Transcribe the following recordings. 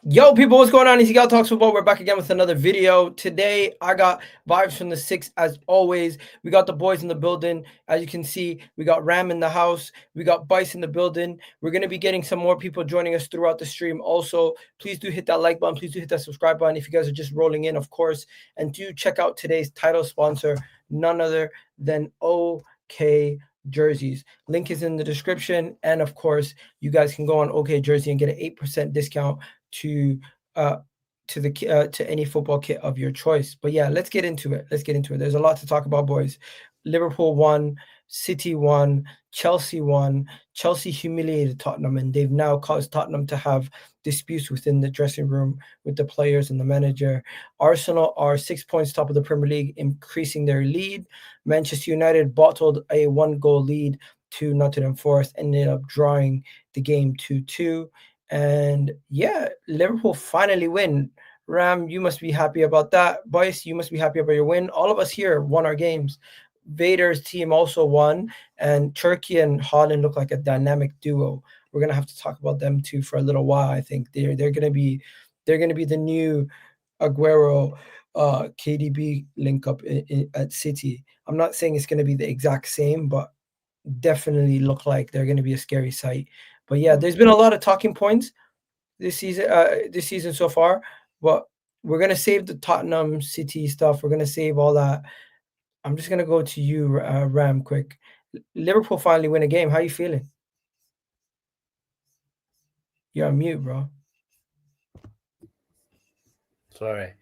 Yo, people, what's going on? Easy Gal Talks Football. We're back again with another video. Today, I got vibes from the six as always. We got the boys in the building. As you can see, we got Ram in the house. We got Bice in the building. We're going to be getting some more people joining us throughout the stream. Also, please do hit that like button. Please do hit that subscribe button if you guys are just rolling in, of course. And do check out today's title sponsor, none other than OK Jerseys. Link is in the description. And of course, you guys can go on OK Jersey and get an 8% discount to any football kit of your choice. But yeah, let's get into it. There's a lot to talk about, boys. Liverpool won, City won, Chelsea won. Chelsea humiliated Tottenham, and they've now caused Tottenham to have disputes within the dressing room with the players and the manager. Arsenal are 6 points top of the Premier League, increasing their lead. Manchester United bottled a 1-goal lead to Nottingham Forest, ended up drawing the game 2-2. And yeah, Liverpool finally win. Ram, you must be happy about that. Boyce, you must be happy about your win. All of us here won our games. Vader's team also won, and Turkey and Holland look like a dynamic duo. We're gonna have to talk about them too for a little while. I think they're gonna be the new Aguero KDB link up at City. I'm not saying it's gonna be the exact same, but definitely look like they're gonna be a scary sight. But yeah, there's been a lot of talking points this season so far. But we're gonna save the Tottenham City stuff. We're gonna save all that. I'm just gonna go to you, Ram, quick. Liverpool finally win a game. How you feeling? You're on mute, bro. Sorry.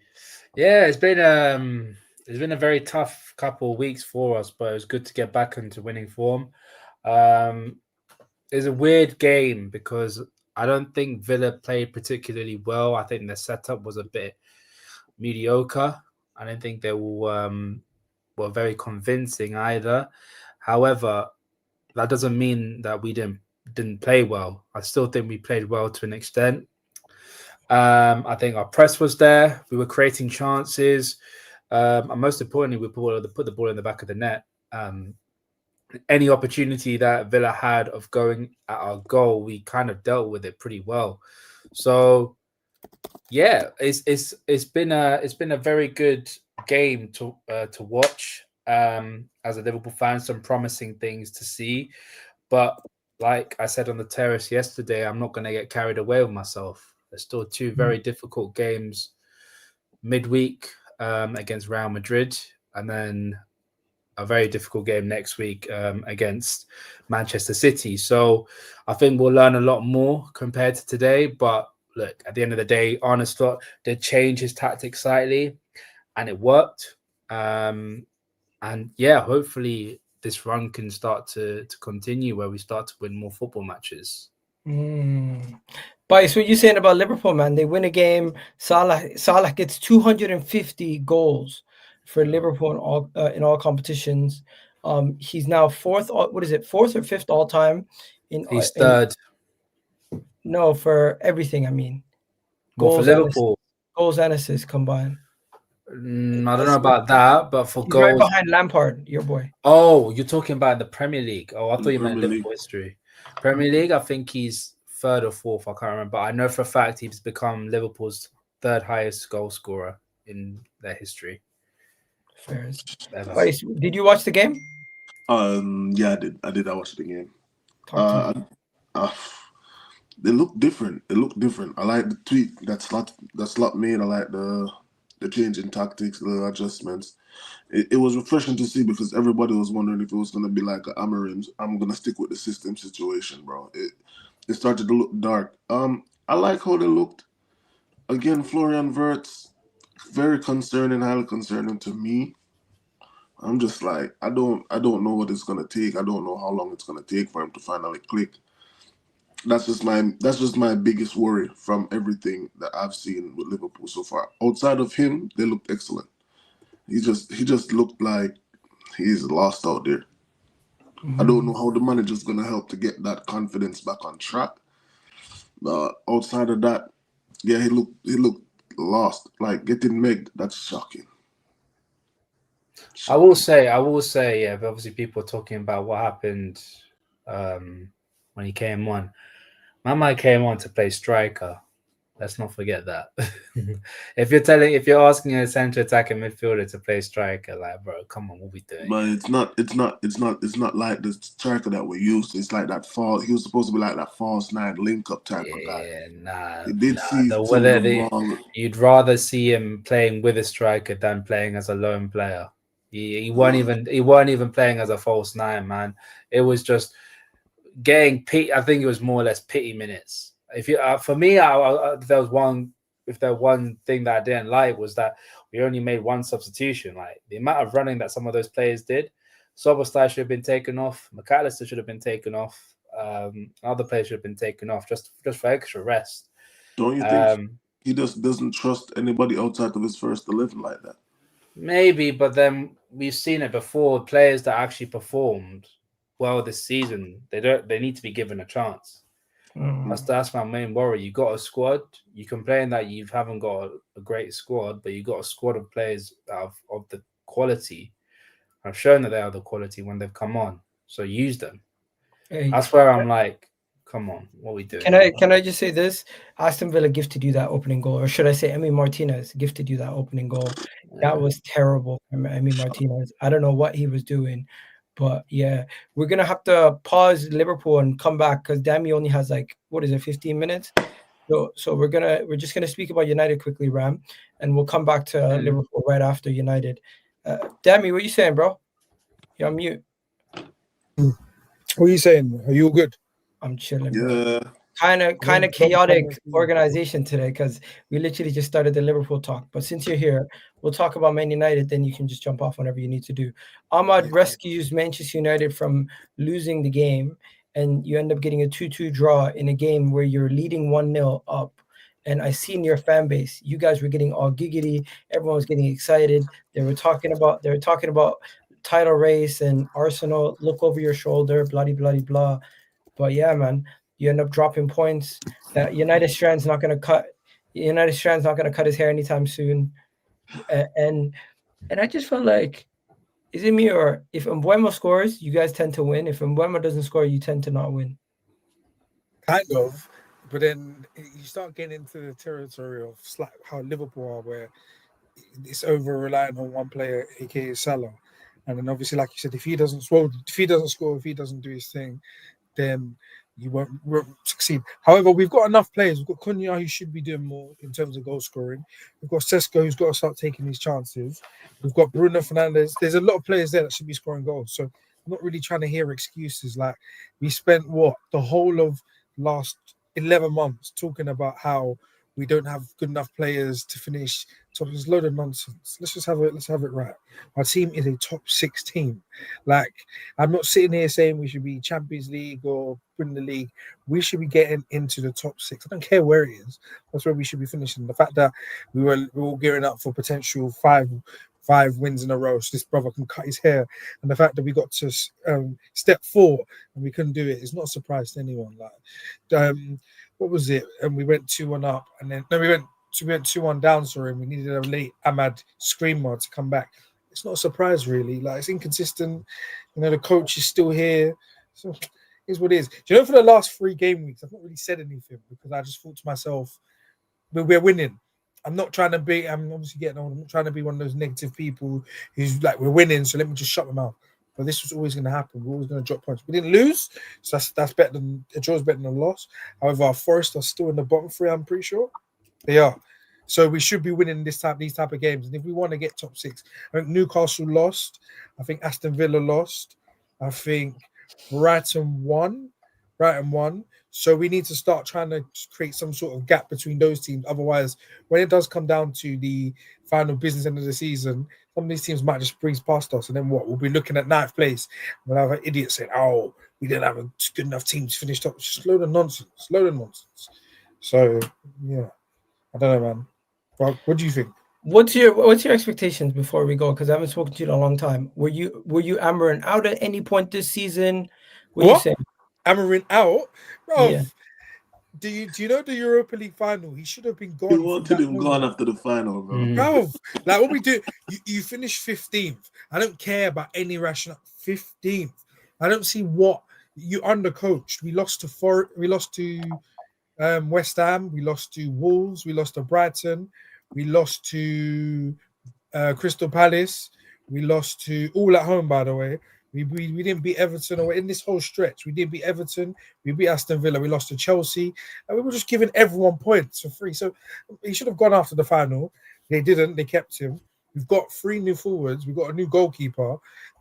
Yeah, it's been a very tough couple of weeks for us, but it was good to get back into winning form. It's a weird game because I don't think Villa played particularly well. I think their setup was a bit mediocre. I don't think they were very convincing either. However, that doesn't mean that we didn't play well. I still think we played well to an extent. I think our press was there. We were creating chances. And most importantly, we put the ball in the back of the net. Any opportunity that Villa had of going at our goal, we kind of dealt with it pretty well. So yeah, it's been a very good game to watch. As a Liverpool fan, some promising things to see, but like I said on the terrace yesterday, I'm not going to get carried away with myself. There's still two very difficult games midweek against Real Madrid, and then a very difficult game next week against Manchester City. So I think we'll learn a lot more compared to today. But look, at the end of the day, Arne Slot did change his tactics slightly, and it worked. And yeah, hopefully this run can start to continue where we start to win more football matches. But what you saying about Liverpool, man? They win a game. Salah gets 250 goals for Liverpool in all competitions. He's now fourth. What is it? Fourth or fifth all time? He's third. No, for everything. I mean, goals for Liverpool, goals and assists combined. I don't know about that, but for he's goals, right behind Lampard, your boy. Oh, you're talking about the Premier League. Oh, I thought you meant Liverpool history. Premier League, I think he's third or fourth. I can't remember. But I know for a fact he's become Liverpool's third highest goal scorer in their history. Fair. Did you watch the game? Yeah, I did. I watched the game. They look different. I like the tweet that Slot made. I like the change in tactics, the adjustments. It was refreshing to see because everybody was wondering if it was going to be like an Amarim. I'm going to stick with the system situation, bro. It started to look dark. I like how they looked. Again, Florian Wirtz, very concerning, highly concerning to me. I'm just like, I don't know what it's going to take. I don't know how long it's going to take for him to finally click. That's just my biggest worry from everything that I've seen with Liverpool so far. Outside of him, they looked excellent. He just looked like he's lost out there. I don't know how the manager's gonna help to get that confidence back on track. Outside of that, yeah, he looked lost. Like getting megged, that's shocking. I will say, yeah. But obviously, people are talking about what happened when he came on. My man came on to play striker, Let's not forget that. if you're asking a central attacking midfielder to play striker, like, bro, come on, what we doing? But it's not like the striker that we used. It's like that fall. He was supposed to be like that false nine link up type of guy. Yeah, nah. He did see some of the ball. You'd rather see him playing with a striker than playing as a lone player. He weren't even playing as a false nine, man. It was just getting I think it was more or less pity minutes. If you for me, if there was one thing that I didn't like was that we only made one substitution. Like the amount of running that some of those players did. Soberstyle should have been taken off. McAllister should have been taken off. Other players should have been taken off just for extra rest. Don't you think he just doesn't trust anybody outside of his first 11 like that? Maybe, but then we've seen it before. Players that actually performed well this season, they need to be given a chance. That's my main worry. You got a squad. You complain that you haven't got a great squad, but you got a squad of players of the quality. I've shown that they are the quality when they've come on. So use them. Hey, that's where I'm like, come on, what are we doing? Can I just say this? Aston Villa gifted you that opening goal, or should I say Emi Martinez gifted you that opening goal. That was terrible from Emi Martinez. I don't know what he was doing. But yeah, we're gonna have to pause Liverpool and come back because Dammy only has 15 minutes. So we're just gonna speak about United quickly, Ram, and we'll come back to Liverpool right after United. Dammy, what are you saying, bro? You're on mute. What are you saying? Are you all good? I'm chilling, bro. Kind of chaotic organization today because we literally just started the Liverpool talk. But since you're here, we'll talk about Man United. Then you can just jump off whenever you need to do. Ahmad rescues Manchester United from losing the game, and you end up getting a 2-2 draw in a game where you're leading 1-0 up. And I seen your fan base. You guys were getting all giggity. Everyone was getting excited. They were talking about title race and Arsenal. Look over your shoulder. Blah blah blah. But yeah, man. You end up dropping points. United Strand's not going to cut his hair anytime soon. And I just felt like, is it me or if Mbeumo scores, you guys tend to win. If Mbeumo doesn't score, you tend to not win. Kind of. But then you start getting into the territory of how Liverpool are, where it's over reliant on one player, aka Salah. And then obviously, like you said, if he doesn't score, if he doesn't do his thing, then you won't succeed. However, we've got enough players. We've got Cunha, who should be doing more in terms of goal scoring. We've got Sesko, who's got to start taking his chances. We've got Bruno Fernandes. There's a lot of players there that should be scoring goals. So I'm not really trying to hear excuses. Like, we spent the whole of last 11 months talking about how we don't have good enough players to finish. So there's a load of nonsense. Let's have it right. Our team is a top 6 team. Like, I'm not sitting here saying we should be Champions League or win the league. We should be getting into the top 6. I don't care where it is. That's where we should be finishing. The fact that we were all gearing up for potential five wins in a row, so this brother can cut his hair, and the fact that we got to step 4 and we couldn't do it is not a surprise to anyone. Like, what was it? And we went 2-1 up, and then we went 2-1 down. Sorry, and we needed a late Ahmad screamer to come back. It's not a surprise, really. Like, it's inconsistent. The coach is still here, so it's what it is. Do you know, for the last 3 game weeks, I've not really said anything because I just thought to myself, we're winning. I'm obviously getting on. I'm not trying to be one of those negative people who's like, we're winning, so let me just shut my mouth. But this was always going to happen. We're always going to drop points. We didn't lose, so that's better than a draw is better than a loss. However, our Forest are still in the bottom 3. I'm pretty sure they are. So we should be winning these type of games. And if we want to get top 6, I think Newcastle lost. I think Aston Villa lost. I think Brighton won. So we need to start trying to create some sort of gap between those teams. Otherwise, when it does come down to the final business end of the season, some of these teams might just breeze past us. And then what? We'll be looking at 9th place. We'll have an idiot saying, oh, we didn't have a good enough team to finish top. It's just load of nonsense. So, yeah. I don't know, man. Well, what do you think? What's your expectations before we go? Because I haven't spoken to you in a long time. Were you Amarin out at any point this season? What are you saying? Amarin out? Bro, yeah. Do you know the Europa League final? He should have been gone. He wanted him gone after the final, bro. Bro, like, what we do, you finish 15th. I don't care about any rationale. 15th. I don't see what you undercoached. We lost to West Ham, we lost to Wolves, we lost to Brighton, we lost to Crystal Palace, we lost to all at home, by the way. We didn't beat Everton away in this whole stretch. We did beat Everton, we beat Aston Villa, we lost to Chelsea, and we were just giving everyone points for free. So he should have gone after the final. They didn't, they kept him. We've got 3 new forwards, we've got a new goalkeeper,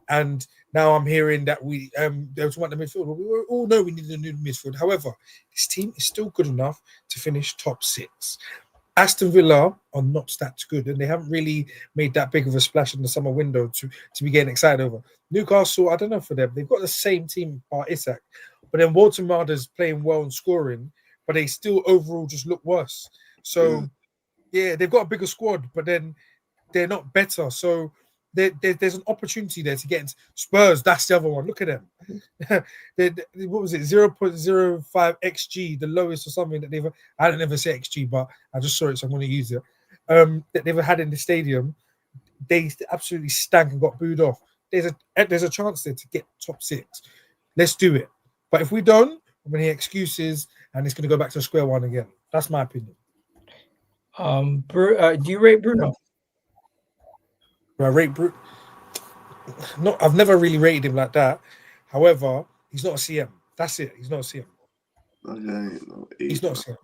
and now I'm hearing that they just want the midfield. We all know we need a new midfield. However, this team is still good enough to finish top 6. Aston Villa are not that good, and they haven't really made that big of a splash in the summer window to be getting excited over. Newcastle, I don't know for them. They've got the same team, bar Isak, but then Walter Marder's playing well and scoring, but they still overall just look worse. So, yeah, they've got a bigger squad, but then they're not better. So there's an opportunity there to get into Spurs. That's the other one. Look at them. What was it? 0.05 XG, the lowest or something that they've. I don't ever say XG, but I just saw it, so I'm going to use it. That they've had in the stadium. They absolutely stank and got booed off. There's a chance there to get top 6. Let's do it. But if we don't, I'm going to hear excuses, and it's going to go back to square one again. That's my opinion. Do you rate Bruno? Do I rate Bruno? No, I've never really rated him like that. However, he's not a CM. That's it. He's not a CM. He's not a CM.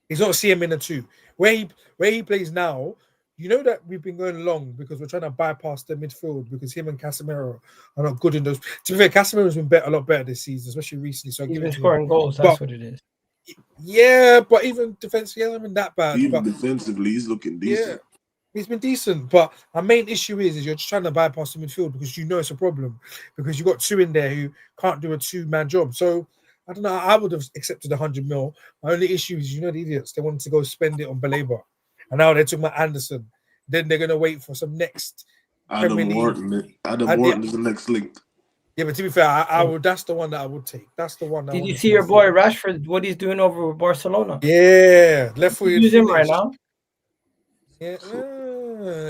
He's not a CM in a 2. Where he plays now, you know that we've been going long because we're trying to bypass the midfield because him and Casemiro are not good in those. To be fair, Casemiro's been a lot better this season, especially recently. So he's been scoring goals. That's what it is. Yeah, but even defensively, he hasn't been that bad. Even defensively, he's looking decent. Yeah, he's been decent. But our main issue is you're just trying to bypass the midfield because you know it's a problem because you've got 2 in there who can't do a 2-man job. So I don't know. I would have accepted 100 mil. My only issue is, the idiots. They wanted to go spend it on Baleba. And now they're talking about Anderson. Then they're going to wait for some next Adam Wharton. Adam Wharton is the next link. Yeah, but to be fair, I would. That's the one that I would take. That's the one. Did you see your boy Rashford? What he's doing over with Barcelona? Yeah, left footed. Use him right now. Yeah,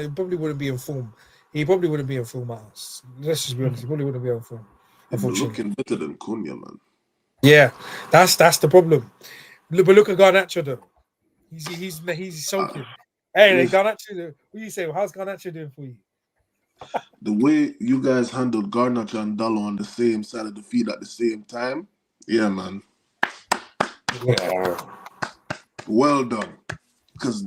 he probably wouldn't be in form. He probably wouldn't be in form. Let's just be honest. He probably wouldn't be in form. He's looking better than Cunha, man. Yeah, that's the problem. But look at Garnacho though. He's sulking. Hey, Garnacho. What do you say? How's Garnacho doing for you? The way you guys handled Garnacho and Dallo on the same side of the field at the same time, yeah, man. Yeah. Well done. Because,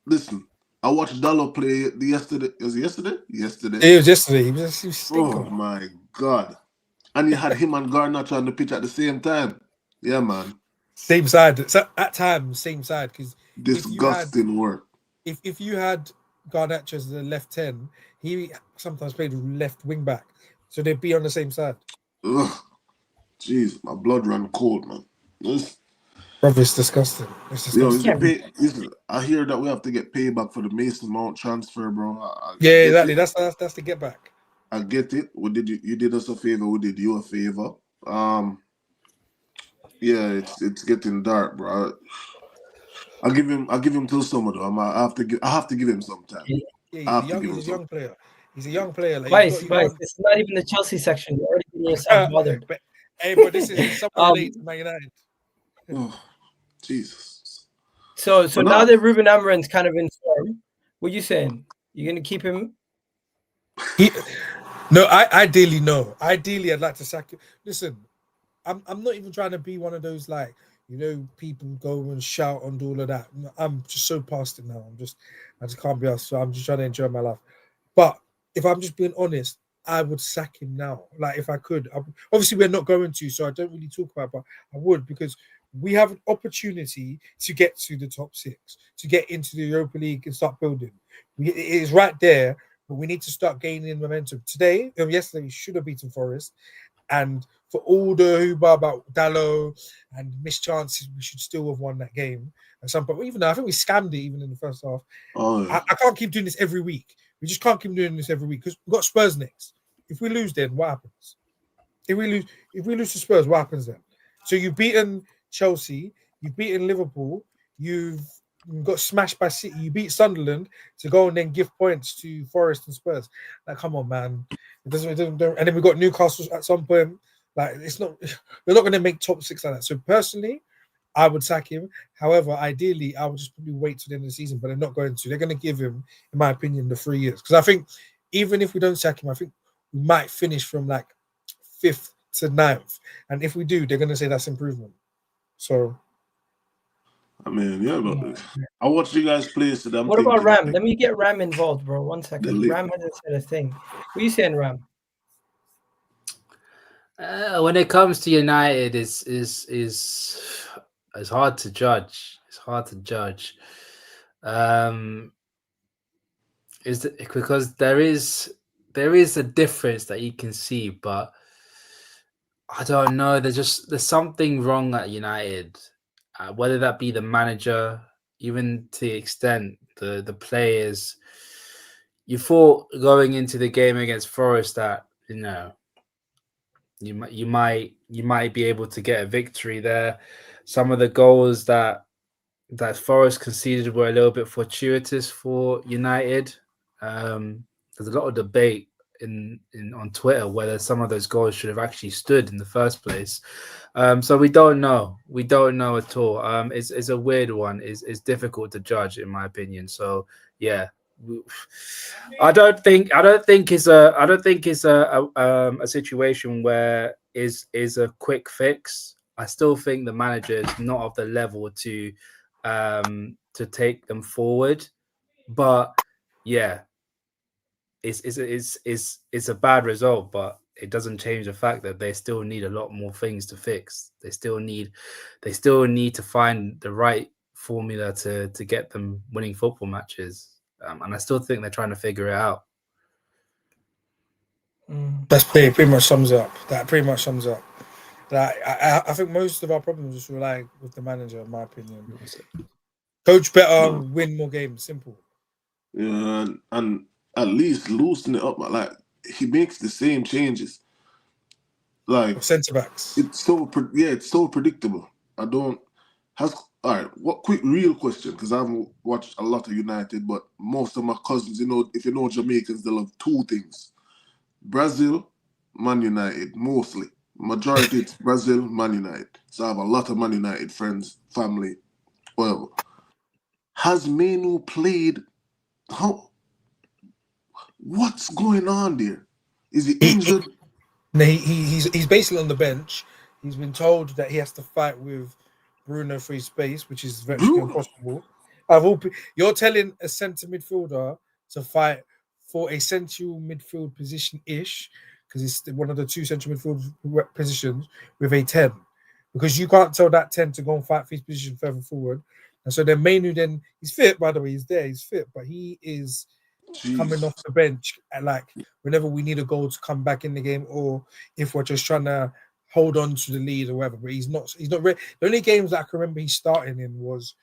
listen, I watched Dallo play yesterday. Was it yesterday? Yesterday. It was yesterday. He was oh, my God. And you had him and Garnacho on the pitch at the same time. Yeah, man. Same side. So at times, same side. Because disgusting work. If you had Garnacho as the left 10, he sometimes played left wing back, so they'd be on the same side. Ugh, jeez, my blood ran cold, man. Bro, it's disgusting. It's disgusting. I hear that we have to get payback for the Mason Mount transfer, bro. Yeah, exactly. That's the get back. I get it. You did us a favor. We did you a favor. Yeah, it's getting dark, bro. I give him till summer though. I have to give him some time. Yeah, he's a young player. He's a young player. Like, Vice, it's not even the Chelsea section. You're already getting yourself bothered. But this is somewhere late to Man United. Oh, Jesus. So now that Ruben Amorim's kind of in form, what are you saying? You're gonna keep him? No, ideally no. Ideally, I'd like to sack him. Listen, I'm not even trying to be one of those like, people go and shout and do all of that. I'm just so past it now. I just can't be asked. So I'm just trying to enjoy my life. But if I'm just being honest, I would sack him now. Like if I could. Obviously, we're not going to, so I don't really talk about it, but I would because we have an opportunity to get to the top 6, to get into the Europa League and start building. It is right there, but we need to start gaining momentum. Yesterday, we should have beaten Forest. And for all the hoopla about Dallo and missed chances, we should still have won that game at some point. Even though I think we scammed it even in the first half. Oh, yeah. I can't keep doing this every week. We just can't keep doing this every week because we've got Spurs next. If we lose, then what happens? If we lose to Spurs, what happens then? So you've beaten Chelsea, you've beaten Liverpool, you've got smashed by City, you beat Sunderland to go and then give points to Forest and Spurs. Like, come on, man. It doesn't. And then we got Newcastle at some point. Like, it's not. We're not going to make top 6 like that. So personally, I would sack him. However, ideally, I would just probably wait till the end of the season, but they're not going to. They're going to give him, in my opinion, the 3 years. Because I think even if we don't sack him, I think we might finish from like 5th to 9th. And if we do, they're going to say that's improvement. So, I mean, yeah, but I watched you guys play today. What about Ram? Let me get Ram involved, bro. 1 second. Lit. Ram hasn't said a thing. What are you saying, Ram? When it comes to United, it's hard to judge. It's hard to judge. Because there is a difference that you can see, but I don't know. There's something wrong at United, whether that be the manager, even to the extent the players. You thought going into the game against Forest that you might be able to get a victory there. Some of the goals that Forest conceded were a little bit fortuitous for United. There's a lot of debate on Twitter whether some of those goals should have actually stood in the first place. So we don't know. We don't know at all. It's a weird one. It's difficult to judge, in my opinion. So yeah. I don't think it's a situation where is a quick fix. I still think the manager is not of the level to take them forward, but yeah, it's a bad result, but it doesn't change the fact that they still need a lot more things to fix. They still need to find the right formula to get them winning football matches. And I still think they're trying to figure it out. That's pretty much sums it up. That pretty much sums it up. I think most of our problems just rely with the manager, in my opinion. Coach better, win more games. Simple. Yeah, and at least loosen it up. Like he makes the same changes. Like centre backs. It's so predictable. All right, what quick real question, because I haven't watched a lot of United, but most of my cousins, if you know Jamaicans, they love two things. Brazil, Man United, mostly. Majority it's Brazil, Man United. So I have a lot of Man United friends, family, whatever. Has Manu played? What's going on there? Is he injured? No, he's basically on the bench. He's been told that he has to fight with Bruno for his space, which is virtually impossible. You're telling a centre midfielder to fight for a central midfield position-ish, because it's one of the two central midfield positions with a 10. Because you can't tell that 10 to go and fight for his position further forward. And so then Manu, then he's fit, by the way, he's fit, but he is coming off the bench and like whenever we need a goal to come back in the game, or if we're just trying to hold on to the lead or whatever. But he's not ready. The only games that I can remember he's starting in was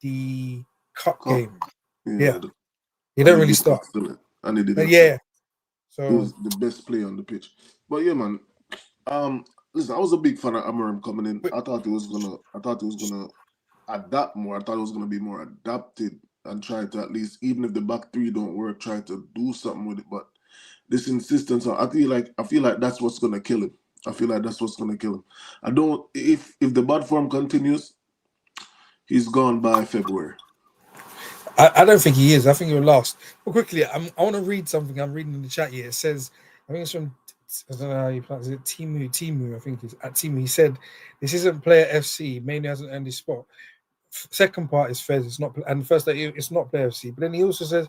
the cup game. Yeah. He don't really start. And he didn't. Yeah. So he was the best player on the pitch. But yeah, man. Listen, I was a big fan of Amorim coming in. I thought he was gonna adapt more. I thought it was gonna be more adapted and try to at least, even if the back three don't work, try to do something with it. But this insistence, I feel like that's what's gonna kill him. I feel like that's what's gonna kill him. I don't. If the bad form continues, he's gone by February. I don't think he is. I think he'll last. But quickly, I want to read something I'm reading in the chat here. It says, I think it's from, I don't know how you pronounce it, Timu, I think it's at Timu. He said, this isn't player FC. Manu hasn't earned his spot. Second part is Fez. It's not, and first that it's not player FC. But then he also says,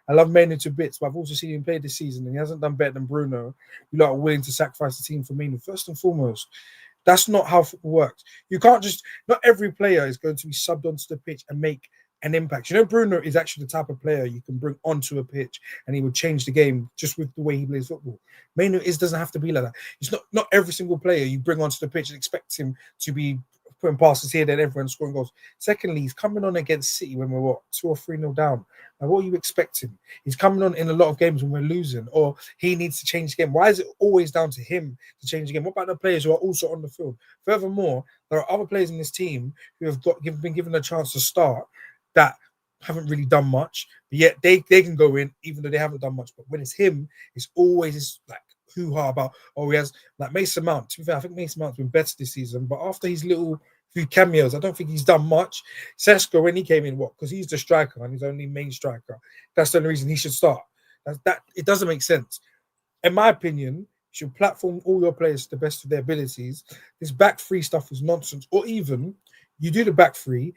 I love Manu to bits, but I've also seen him play this season and he hasn't done better than Bruno. You lot are willing to sacrifice the team for Manu. First and foremost, that's not how football works. You can't just, not every player is going to be subbed onto the pitch and make an impact. You know, Bruno is actually the type of player you can bring onto a pitch and he will change the game just with the way he plays football. Manu doesn't have to be like that. It's not every single player you bring onto the pitch and expect him to be putting passes here, then everyone's scoring goals. Secondly, he's coming on against City when we're 2 or 3-0 down. Now, what are you expecting? He's coming on in a lot of games when we're losing, or he needs to change the game. Why is it always down to him to change the game? What about the players who are also on the field? Furthermore, there are other players in this team who have been given a chance to start that haven't really done much, but yet they can go in even though they haven't done much. But when it's him, it's always like hoo-ha about, he has like Mason Mount. To be fair, I think Mason Mount's been better this season, but after his little few cameos. I don't think he's done much. Sesko, when he came in, because he's the striker and he's only main striker. That's the only reason he should start. That it doesn't make sense. In my opinion, you should platform all your players to the best of their abilities. This back three stuff is nonsense. Or even you do the back three,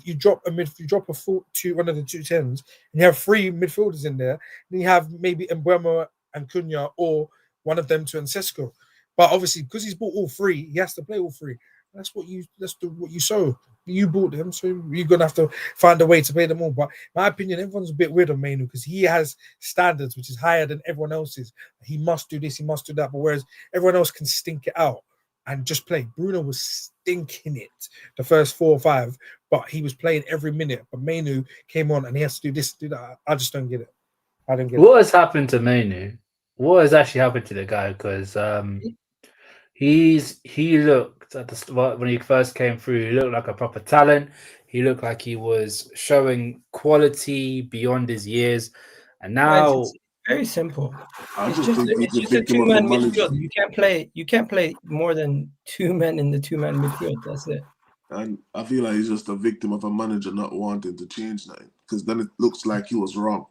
you drop one of the two tens, and you have three midfielders in there. Then you have maybe Mbeumo and Cunha, or one of them to Sesko. But obviously, because he's bought all three, he has to play all three. That's what you sow. You bought them, so you're gonna have to find a way to pay them all. But in my opinion, everyone's a bit weird on Mainu because he has standards which is higher than everyone else's. He must do this, he must do that. But whereas everyone else can stink it out and just play. Bruno was stinking it the first 4 or 5, but he was playing every minute. But Mainu came on and he has to do this, do that. I just don't get it. I don't get What has happened to Mainu? What has actually happened to the guy? Because he looked at the start when he first came through. He looked like a proper talent. He looked like he was showing quality beyond his years, and now It's very simple. I It's just just think he's a a victim of the two-man manager. midfield. You can't play more than 2 men in the 2-man midfield. That's it. And I feel like he's just a victim of a manager not wanting to change that, because then it looks like he was wrong.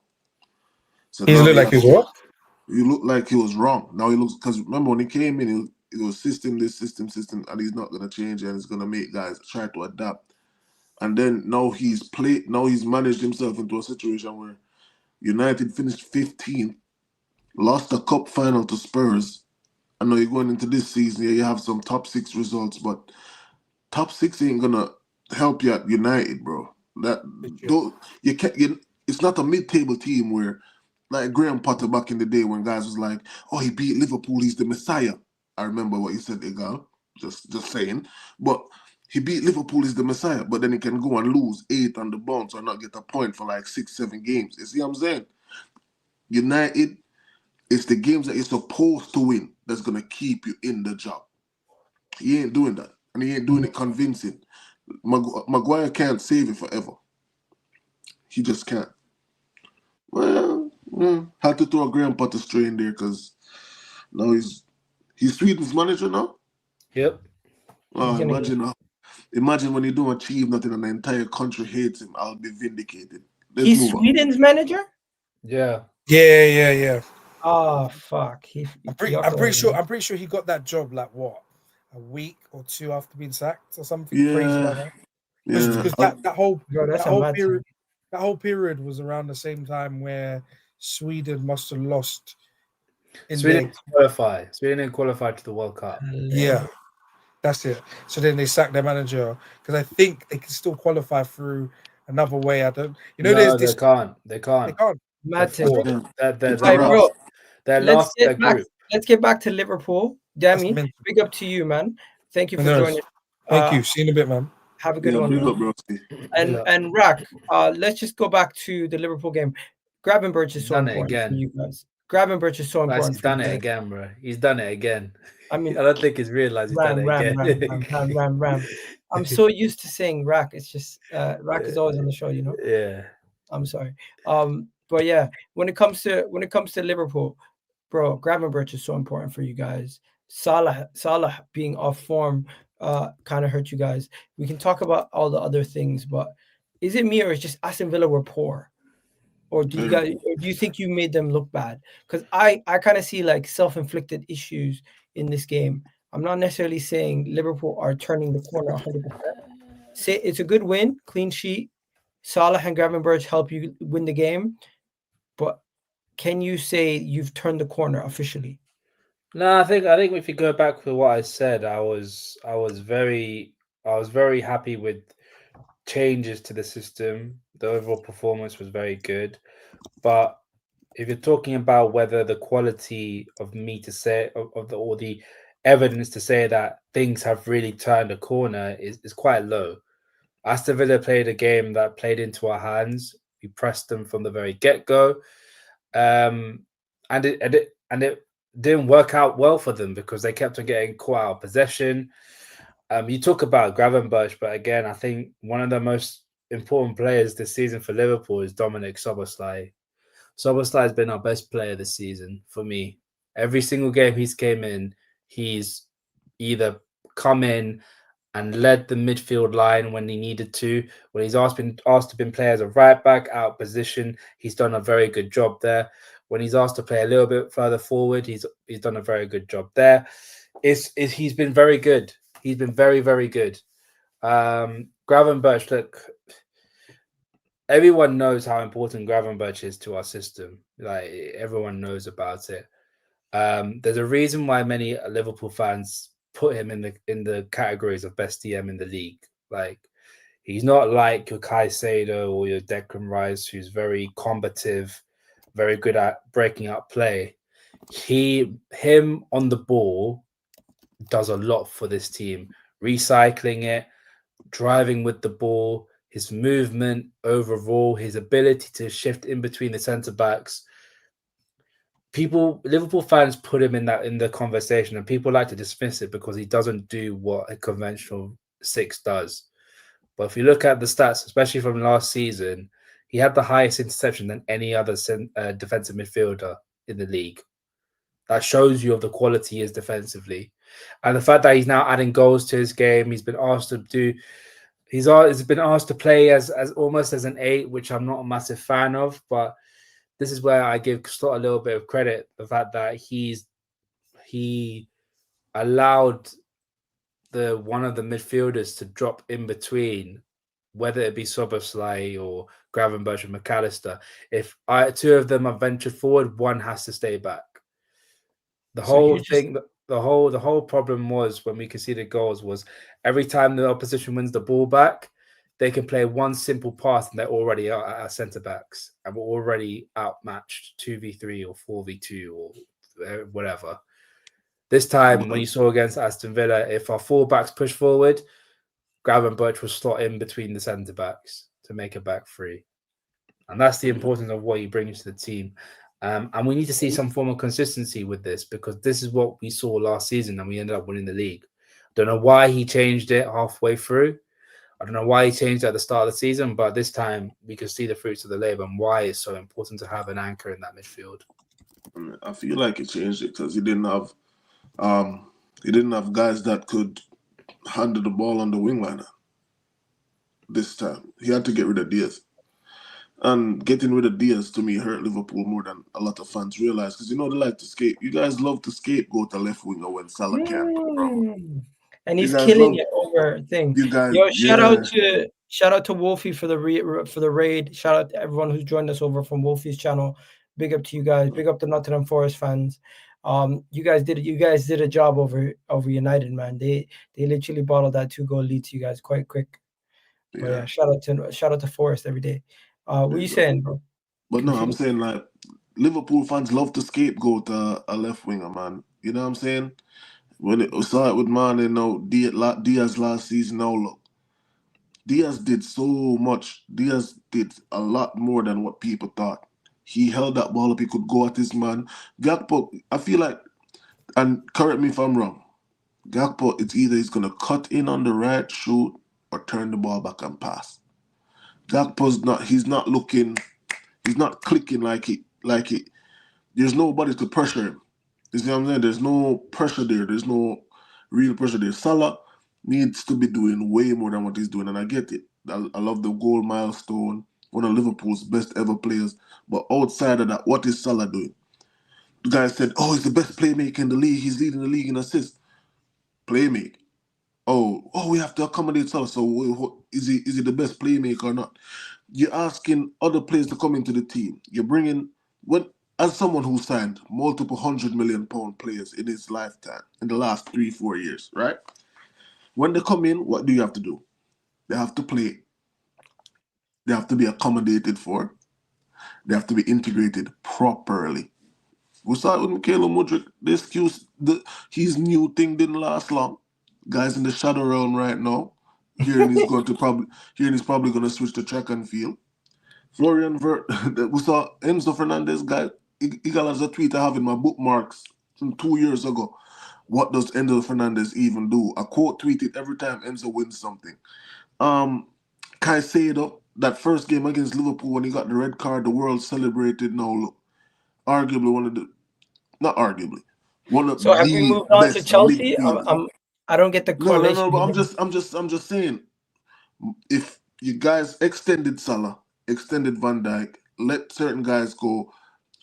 So He now looked like he was what? He looked like he was wrong. Now he looks, because remember when he came in, it was system, and he's not gonna change it, and he's gonna make guys try to adapt. And then now he's managed himself into a situation where United finished 15th, lost a cup final to Spurs. I know you're going into this season, you have some top 6 results, but top 6 ain't gonna help you at United, bro. It's not a mid-table team where, like Graham Potter back in the day when guys was like, "Oh, he beat Liverpool, he's the Messiah." I remember what you said, Egal. Just saying, but he beat Liverpool, he's the Messiah. But then he can go and lose 8 on the bounce or not get a point for like 6, 7 games. You see what I'm saying? United, it's the games that you're supposed to win that's gonna keep you in the job. He ain't doing that. And he ain't doing it convincing. Maguire can't save it forever. He just can't. Well, had to throw a Graham Potter straight in there because now he's Sweden's manager now. Yep. Oh, imagine when you don't achieve nothing and the entire country hates him. I'll be vindicated. He's Sweden's manager? Yeah. Yeah. Oh fuck. I'm pretty sure he got that job like what? A week or 2 after being sacked or something crazy like that. Because that whole period was around the same time where Sweden must have lost. Sweden didn't qualify to the World Cup. Yeah, that's it. So then they sacked their manager because I think they can still qualify through another way. They can't. They can't. Let's get back to Liverpool. Dami, big up to you, man. Thank you for joining. Thank you. See you in a bit, man. Have a good one. And Rack, let's just go back to the Liverpool game. Gravenberch is so important for you guys. Gravenberch is so important. He's done it again, bro. He's done it again. I mean, I don't think he's realized he's done it again. Ram. I'm so used to saying Rack. It's just Rack is always on the show, you know. Yeah. I'm sorry. But yeah, when it comes to Liverpool, bro, Gravenberch is so important for you guys. Salah being off form kind of hurt you guys. We can talk about all the other things, but is it me or is just Aston Villa were poor? Or do you think you made them look bad? Because I kind of see like self-inflicted issues in this game. I'm not necessarily saying Liverpool are turning the corner 100%. Say it's a good win, clean sheet. Salah and Gravenberch help you win the game, but can you say you've turned the corner officially? No, I think if you go back to what I said, I was very happy with changes to the system. The overall performance was very good, but if you're talking about whether the quality of me to say or the evidence to say that things have really turned a corner is quite low. Aston Villa played a game that played into our hands. We pressed them from the very get-go, and it didn't work out well for them because they kept on getting caught out of possession. You talk about Gravenberch, but again, I think one of the most important players this season for Liverpool is Dominic Szoboszlai. Szoboszlai has been our best player this season for me. Every single game he's came in, he's either come in and led the midfield line when he needed to. When he's asked to play as a right back out of position, he's done a very good job there. When he's asked to play a little bit further forward, he's done a very good job there. He's been very good. He's been very, very good. Gravenberch, look, everyone knows how important Gravenberch is to our system. Like, everyone knows about it. There's a reason why many Liverpool fans put him in the categories of best DM in the league. Like, he's not like your Caicedo or your Declan Rice, who's very combative, very good at breaking up play. Him on the ball does a lot for this team, recycling it, driving with the ball, his movement overall, his ability to shift in between the centre backs. Liverpool fans put him in the conversation, and people like to dismiss it because he doesn't do what a conventional 6 does. But if you look at the stats, especially from last season, he had the highest interception than any other defensive midfielder in the league. That shows you of the quality he is defensively. And the fact that he's now adding goals to his game, he's been asked to play as almost as an 8, which I'm not a massive fan of, but this is where I give Slot a little bit of credit. The fact that he allowed one of the midfielders to drop in between, whether it be Szoboszlai or Gravenberch or McAllister. If 2 of them are ventured forward, one has to stay back. The whole problem was when we conceded goals was every time the opposition wins the ball back, they can play one simple pass and they're already out at our centre backs and we're already outmatched 2v3 or 4v2 or whatever. This time, when you saw against Aston Villa, if our fullbacks push forward, Gravenberch will slot in between the centre backs to make a back 3. And that's the importance of what he brings to the team. And we need to see some form of consistency with this, because this is what we saw last season and we ended up winning the league. Don't know why he changed it halfway through. I don't know why he changed it at the start of the season, but this time we can see the fruits of the labour and why it's so important to have an anchor in that midfield. I feel like he changed it because he didn't have guys that could handle the ball on the wing liner. This time he had to get rid of Diaz, and getting rid of Diaz to me hurt Liverpool more than a lot of fans realize, because they like to skate. You guys love to scapegoat a left winger when Salah can't go, bro. And he's killing it over thing. You guys, shout out to Wolfie for the raid. Shout out to everyone who's joined us over from Wolfie's channel. Big up to you guys. Big up to Nottingham Forest fans. You guys did a job over United, man. They literally bottled that 2-goal lead to you guys quite quick. But yeah, shout out to Forest every day. What are you saying, bro? But no, I'm saying like Liverpool fans love to scapegoat a left winger, man. You know what I'm saying? When we saw it with Mane, now Diaz last season. Now look, Diaz did so much. Diaz did a lot more than what people thought. He held that ball up. He could go at his man. Gakpo, I feel like, and correct me if I'm wrong, Gakpo, it's either he's going to cut in on the right, shoot, or turn the ball back and pass. Gakpo's he's not clicking like it. There's nobody to pressure him. You see what I'm saying? There's no pressure there. There's no real pressure there. Salah needs to be doing way more than what he's doing, and I get it. I love the goal milestone, one of Liverpool's best ever players. But outside of that, what is Salah doing? The guy said, oh, he's the best playmaker in the league. He's leading the league in assists. Playmake. Oh, we have to accommodate Salah. So is he the best playmaker or not? You're asking other players to come into the team. You're bringing, as someone who signed multiple £100 million players in his lifetime, in the last 3-4 years, right? When they come in, what do you have to do? They have to play. They have to be accommodated for. They have to be integrated properly. We saw it with Michaelo Mudryk. The excuse, his new thing didn't last long. Guys in the shadow realm right now. Hearing he's probably going to switch to track and field. Florian Wirtz, we saw Enzo Fernandez guy. He got as a tweet I have in my bookmarks from 2 years ago. What does Enzo Fernandez even do? I quote tweet it every time Enzo wins something. Caicedo, that first game against Liverpool when he got the red card, the world celebrated. Now look, arguably one of the, not arguably, one of so have we moved on to Chelsea? I don't get the correlation. No. But I'm just saying, if you guys extended Salah, extended Van Dijk, let certain guys go,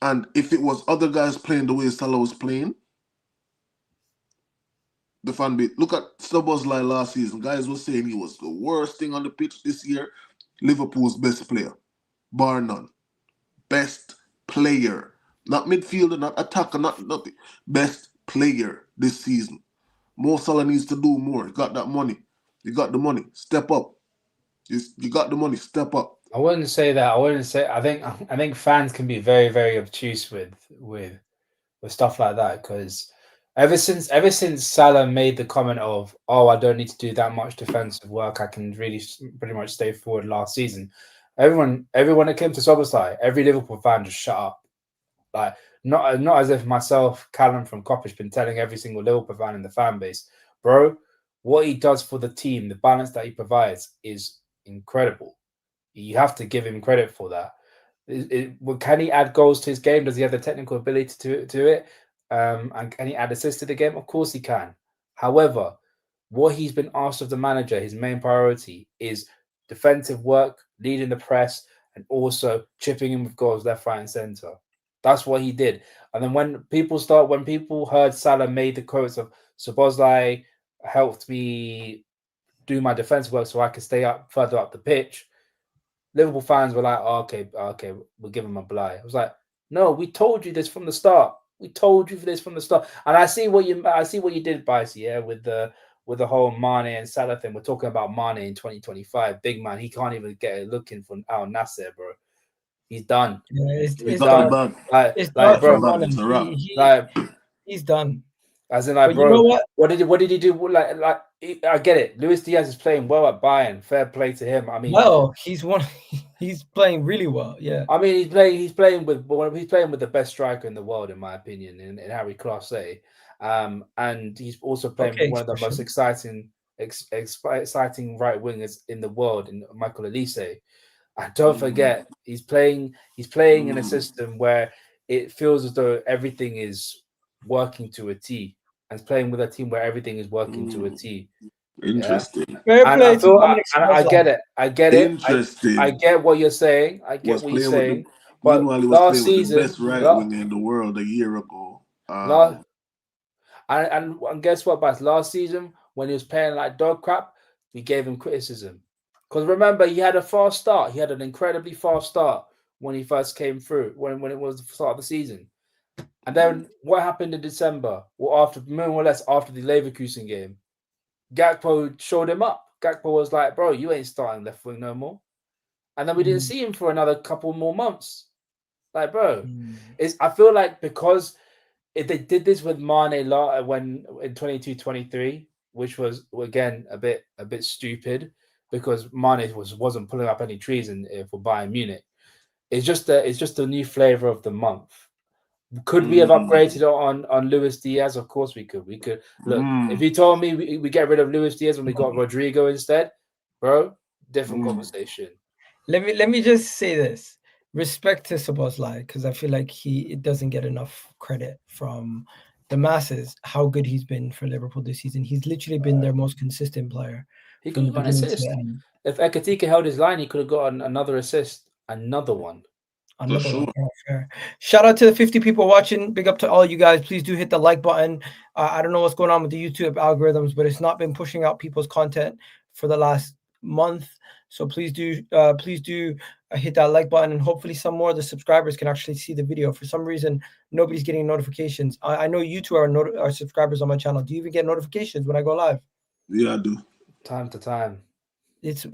and if it was other guys playing the way Salah was playing, the fan base. Look at Szoboszlai last season. Guys were saying he was the worst thing on the pitch this year. Liverpool's best player, bar none. Best player, not midfielder, not attacker, not nothing. Best player this season. Mo Salah needs to do more. You got that money. You got the money. Step up. You got the money. Step up. I wouldn't say that. I think fans can be very, very obtuse with stuff like that, because ever since Salah made the comment of, "Oh, I don't need to do that much defensive work. I can really pretty much stay forward." Last season, everyone that came to Szoboszlai, every Liverpool fan just shut up. Like, not as if myself, Callum from Coppish, been telling every single Liverpool fan in the fan base, bro, what he does for the team, the balance that he provides is incredible. You have to give him credit for that. Can he add goals to his game? Does he have the technical ability to do it? And can he add assists to the game? Of course he can. However, what he's been asked of the manager, his main priority is defensive work, leading the press, and also chipping in with goals left, right, and centre. That's what he did. And then when people heard Salah made the quotes of Szoboszlai helped me do my defensive work so I could stay up further up the pitch, Liverpool fans were like, oh, okay, we'll give him a bly. I was like, no, we told you this from the start. We told you this from the start. And I see what you did, Bicey, yeah, with the whole Mane and Salah thing. We're talking about Mane in 2025. Big man, he can't even get a look in from Al Nasser, bro. He's done. Yeah, He's done. It's done bro. for Mane. He's done. As in, like, but bro, you know what did he do? Like, I get it. Luis Diaz is playing well at Bayern. Fair play to him. I mean, well, he's playing really well. Yeah. I mean, he's playing with the best striker in the world, in my opinion, in Harry Clase. And he's also playing with one of the most exciting right wingers in the world, in Michael Olise. And don't forget, he's playing in a system where it feels as though everything is working to a T, and he's playing with a team where everything is working to a T. Interesting. Yeah? And I get it. I get it. Interesting. I get what you're saying. I get what you're saying. But meanwhile, he was last playing season, with the best right winger in the world a year ago. And guess what, Bas? Last season, when he was playing like dog crap, we gave him criticism. Because remember, he had a fast start. He had an incredibly fast start when he first came through, when it was the start of the season. And then what happened in December? Well, more or less after the Leverkusen game, Gakpo showed him up. Gakpo was like, bro, you ain't starting left wing no more. And then we didn't see him for another couple more months. Like, bro, I feel like because if they did this with Mane when in 22-23, which was again a bit stupid, because Mane wasn't pulling up any trees for Bayern Munich. It's just a new flavor of the month. Could we have upgraded on Luis Diaz? Of course we could. We could look. If you told me we get rid of Luis Diaz and we got Rodrigo instead, bro, different conversation. Let me just say this. Respect to Szoboszlai, because I feel like it doesn't get enough credit from the masses how good he's been for Liverpool this season. He's literally been their most consistent player. He could have got an assist. If Ekatike held his line, he could have got another assist. Another one. Fair. Shout out to the 50 people watching. Big up to all you guys. Please do hit the like button. I don't know what's going on with the YouTube algorithms, but it's not been pushing out people's content for the last month. So please do hit that like button, and hopefully some more of the subscribers can actually see the video. For some reason, nobody's getting notifications. I know you two are subscribers on my channel. Do you even get notifications when I go live? Yeah, I do. Time to time. It's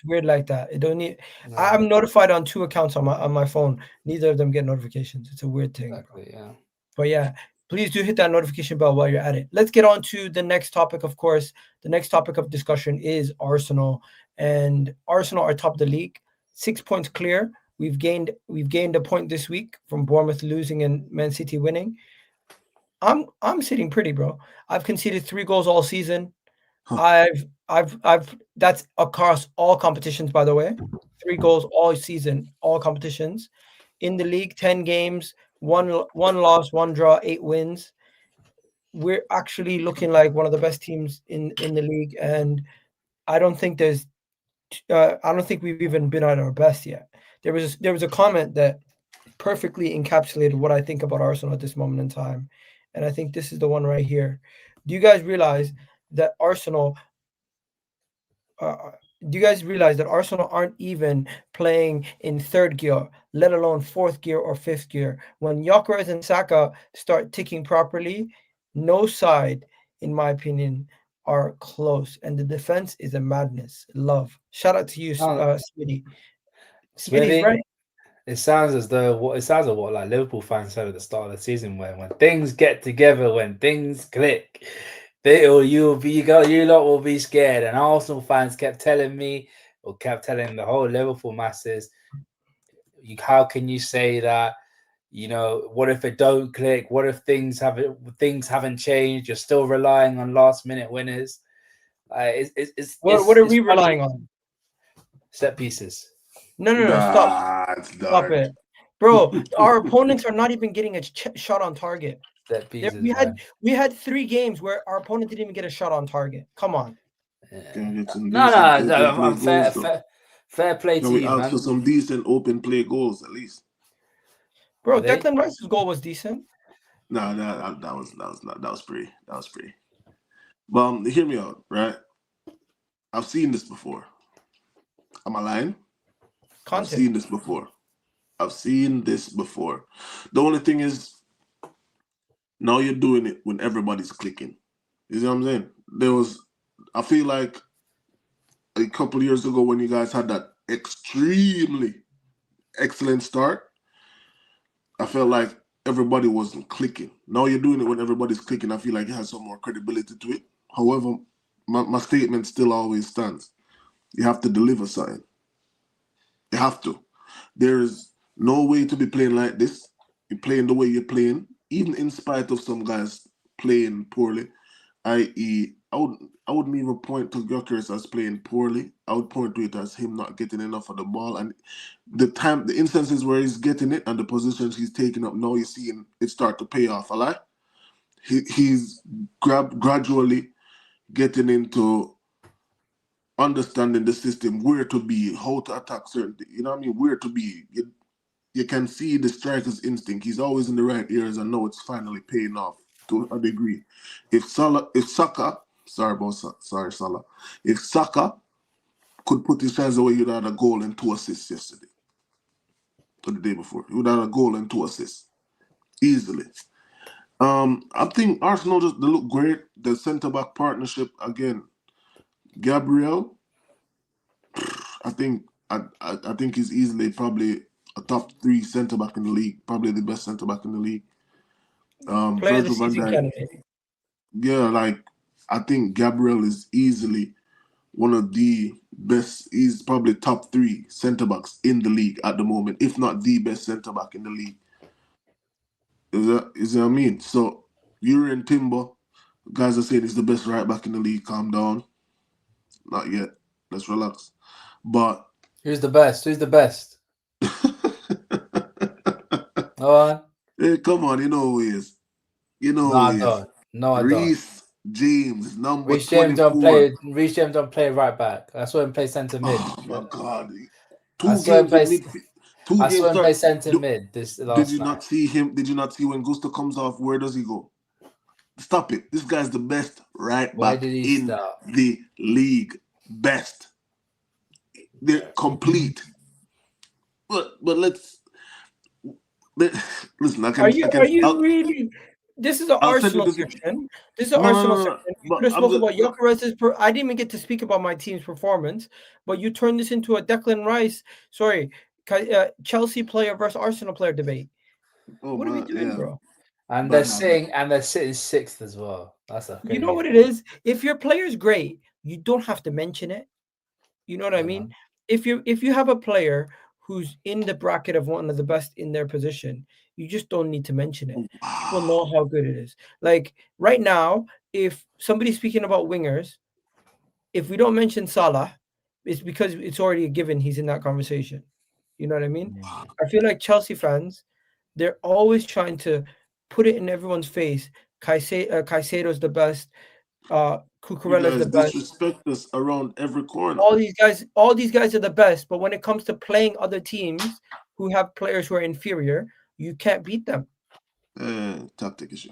weird like that. It don't need. No. I'm notified on 2 accounts on my phone. Neither of them get notifications. It's a weird thing. Exactly. Yeah. But yeah, please do hit that notification bell while you're at it. Let's get on to the next topic. Of course, the next topic of discussion is Arsenal, and Arsenal are top of the league, 6 points clear. We've gained a point this week from Bournemouth losing and Man City winning. I'm sitting pretty, bro. I've conceded 3 goals all season. I've that's across all competitions, by the way. 3 goals all season, all competitions. In the league, 10 games, one loss, 1 draw, 8 wins. we're actually looking like one of the best teams in the league, and I don't think we've even been at our best yet. There was a comment that perfectly encapsulated what I think about Arsenal at this moment in time, and I think this is the one right here. Do you guys realize that Arsenal? Do you guys realize that Arsenal aren't even playing in third gear, let alone fourth gear or fifth gear? When Gyokeres and Saka start ticking properly, no side, in my opinion, are close, and the defense is a madness. Love. Shout out to you, Smitty. Smitty's right. It sounds as though what like Liverpool fans said at the start of the season, when things get together, when things click, you lot will be scared. And Arsenal fans kept telling the whole Liverpool masses, how can you say that? What if it don't click? What if things haven't changed? You're still relying on last minute winners. What are we relying on? Set pieces. No, stop it, bro. Our opponents are not even getting a shot on target. Set pieces, we had 3 games where our opponent didn't even get a shot on target. Come on. Fair play to you, man. We asked for some decent open play goals at least. Bro, Declan Rice's goal was decent. No, that was pretty. That was pretty. But hear me out, right? I've seen this before. Am I lying? I've seen this before. The only thing is, now you're doing it when everybody's clicking. You see what I'm saying? I feel like a couple of years ago when you guys had that extremely excellent start, I felt like everybody wasn't clicking. Now you're doing it when everybody's clicking. I feel like it has some more credibility to it. However, my statement still always stands. You have to deliver something. You have to. There is no way to be playing like this. You're playing the way you're playing, even in spite of some guys playing poorly. I.e., I wouldn't even point to Gyokeres as playing poorly. I would point to it as him not getting enough of the ball. And the instances where he's getting it and the positions he's taking up, now you're seeing it start to pay off. He's gradually getting into understanding the system, where to be, how to attack certain things. You know what I mean? Where to be. You can see the striker's instinct. He's always in the right areas, and now it's finally paying off to a degree. If Salah could put his hands away, he'd have had a goal and 2 assists yesterday. Or the day before. He would have had a goal and 2 assists. Easily. I think Arsenal they look great. The centre-back partnership, again, Gabriel, I think he's easily probably a top 3 centre-back in the league. Probably the best centre-back in the league. Virgil van Dijk. Yeah, I think Gabriel is easily one of the best. He's probably top 3 centre-backs in the league at the moment, if not the best centre-back in the league. Is that what I mean? So, Yuri and Timber, guys are saying he's the best right-back in the league. Calm down. Not yet. Let's relax. But who's the best? Go on. Hey, come on, you know who he is. You know who he is. No, I don't. Reece James, number Reece 24. Reece James don't play right back. I saw him play centre mid. Oh my God! I saw him play centre mid. Did you not see him? Did you not see when Gusto comes off? Where does he go? Stop it! This guy's the best right back in the league. Best. They're complete. But listen. Are you really? This is an Arsenal section. This is an Arsenal section. You could have spoken about Gyokeres. I didn't even get to speak about my team's performance, but you turned this into a Declan Rice, Chelsea player versus Arsenal player debate. What are we doing, bro? And they're sitting 6th as well. That's a you know what it is? If your player's great, you don't have to mention it. You know what I mean? If you have a player who's in the bracket of one of the best in their position, you just don't need to mention it. People know how good it is. Like right now, if somebody's speaking about wingers, if we don't mention Salah, it's because it's already a given he's in that conversation. You know what I mean? I feel like Chelsea fans, they're always trying to put it in everyone's face Caicedo's the best. You Cucurella's the guys best. disrespect us around every corner. All these guys are the best. But when it comes to playing other teams who have players who are inferior, you can't beat them. Tactic issue.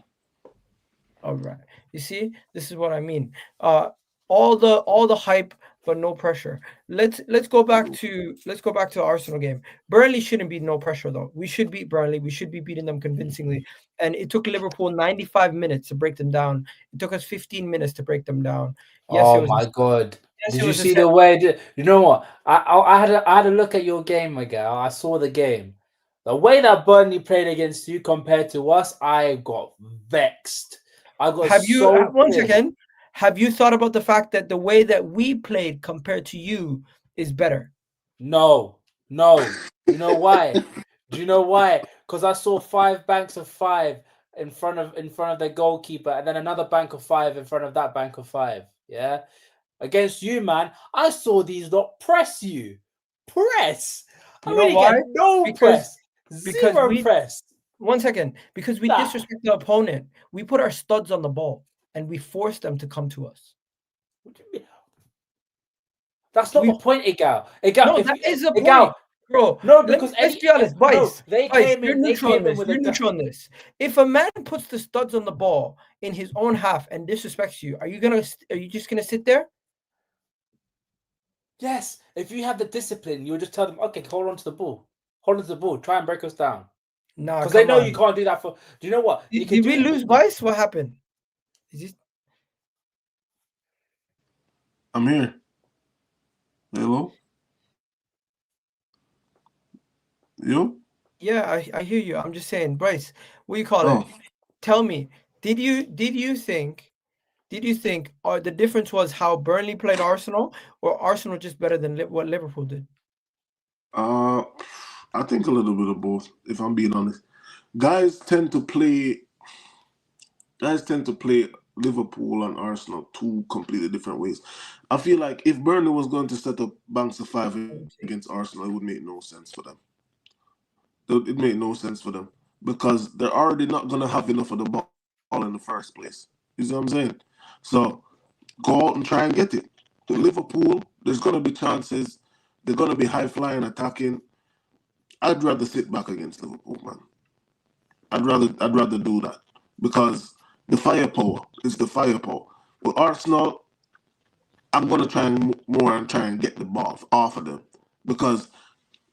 All right. You see, this is what I mean. All the hype, but no pressure. Let's go back to the Arsenal game. Burnley shouldn't be no pressure though. We should beat Burnley. We should be beating them convincingly. And it took Liverpool 95 minutes to break them down. It took us 15 minutes to break them down. Yes, it Oh was. my God! Yes, Did it you was a see set. the way? You know what? I had a look at your game, Miguel. I saw the game. The way that Burnley played against you compared to us, I got vexed. I got Have you so one pissed. second? Have you thought about the fact that the way that we played compared to you is better? No. You know why? Do you know why? Because I saw 5 banks of 5 in front of the goalkeeper, and then another bank of 5 in front of that bank of 5. Yeah. Against you, man, I saw these not press you. Press. I You know really why? get no Because Zero we press. one second, because we Nah. disrespect the opponent. We put our studs on the ball and we force them to come to us. What do you mean? That's not the point, Igal. No, that is the point, bro. No, because let's be honest, Vice. they Vice, came you're in. They neutral on came in this. with You're a neutral on this. If a man puts the studs on the ball in his own half and disrespects you, are you just gonna sit there? Yes. If you have the discipline, you'll just tell them, okay, hold on to the ball. Hold on to the ball. Try and break us down. Nah, because they know on. You can't do that for. Do you know what? Did we lose Vice? What happened? I'm here. Hello? You? Yeah, I hear you. I'm just saying, Bryce, what do you call it? Tell me, did you think the difference was how Burnley played Arsenal, or Arsenal just better than what Liverpool did? I think a little bit of both, if I'm being honest. Guys tend to play Liverpool and Arsenal two completely different ways. I feel like if Burnley was going to set up banks of 5 against Arsenal, it would make no sense for them. It made no sense for them because they're already not going to have enough of the ball in the first place. You see what I'm saying? So go out and try and get it. To Liverpool, there's going to be chances. They're going to be high flying, attacking. I'd rather sit back against Liverpool, man. I'd rather do that because the firepower is the firepower. With Arsenal, I'm going to try and get the ball off of them because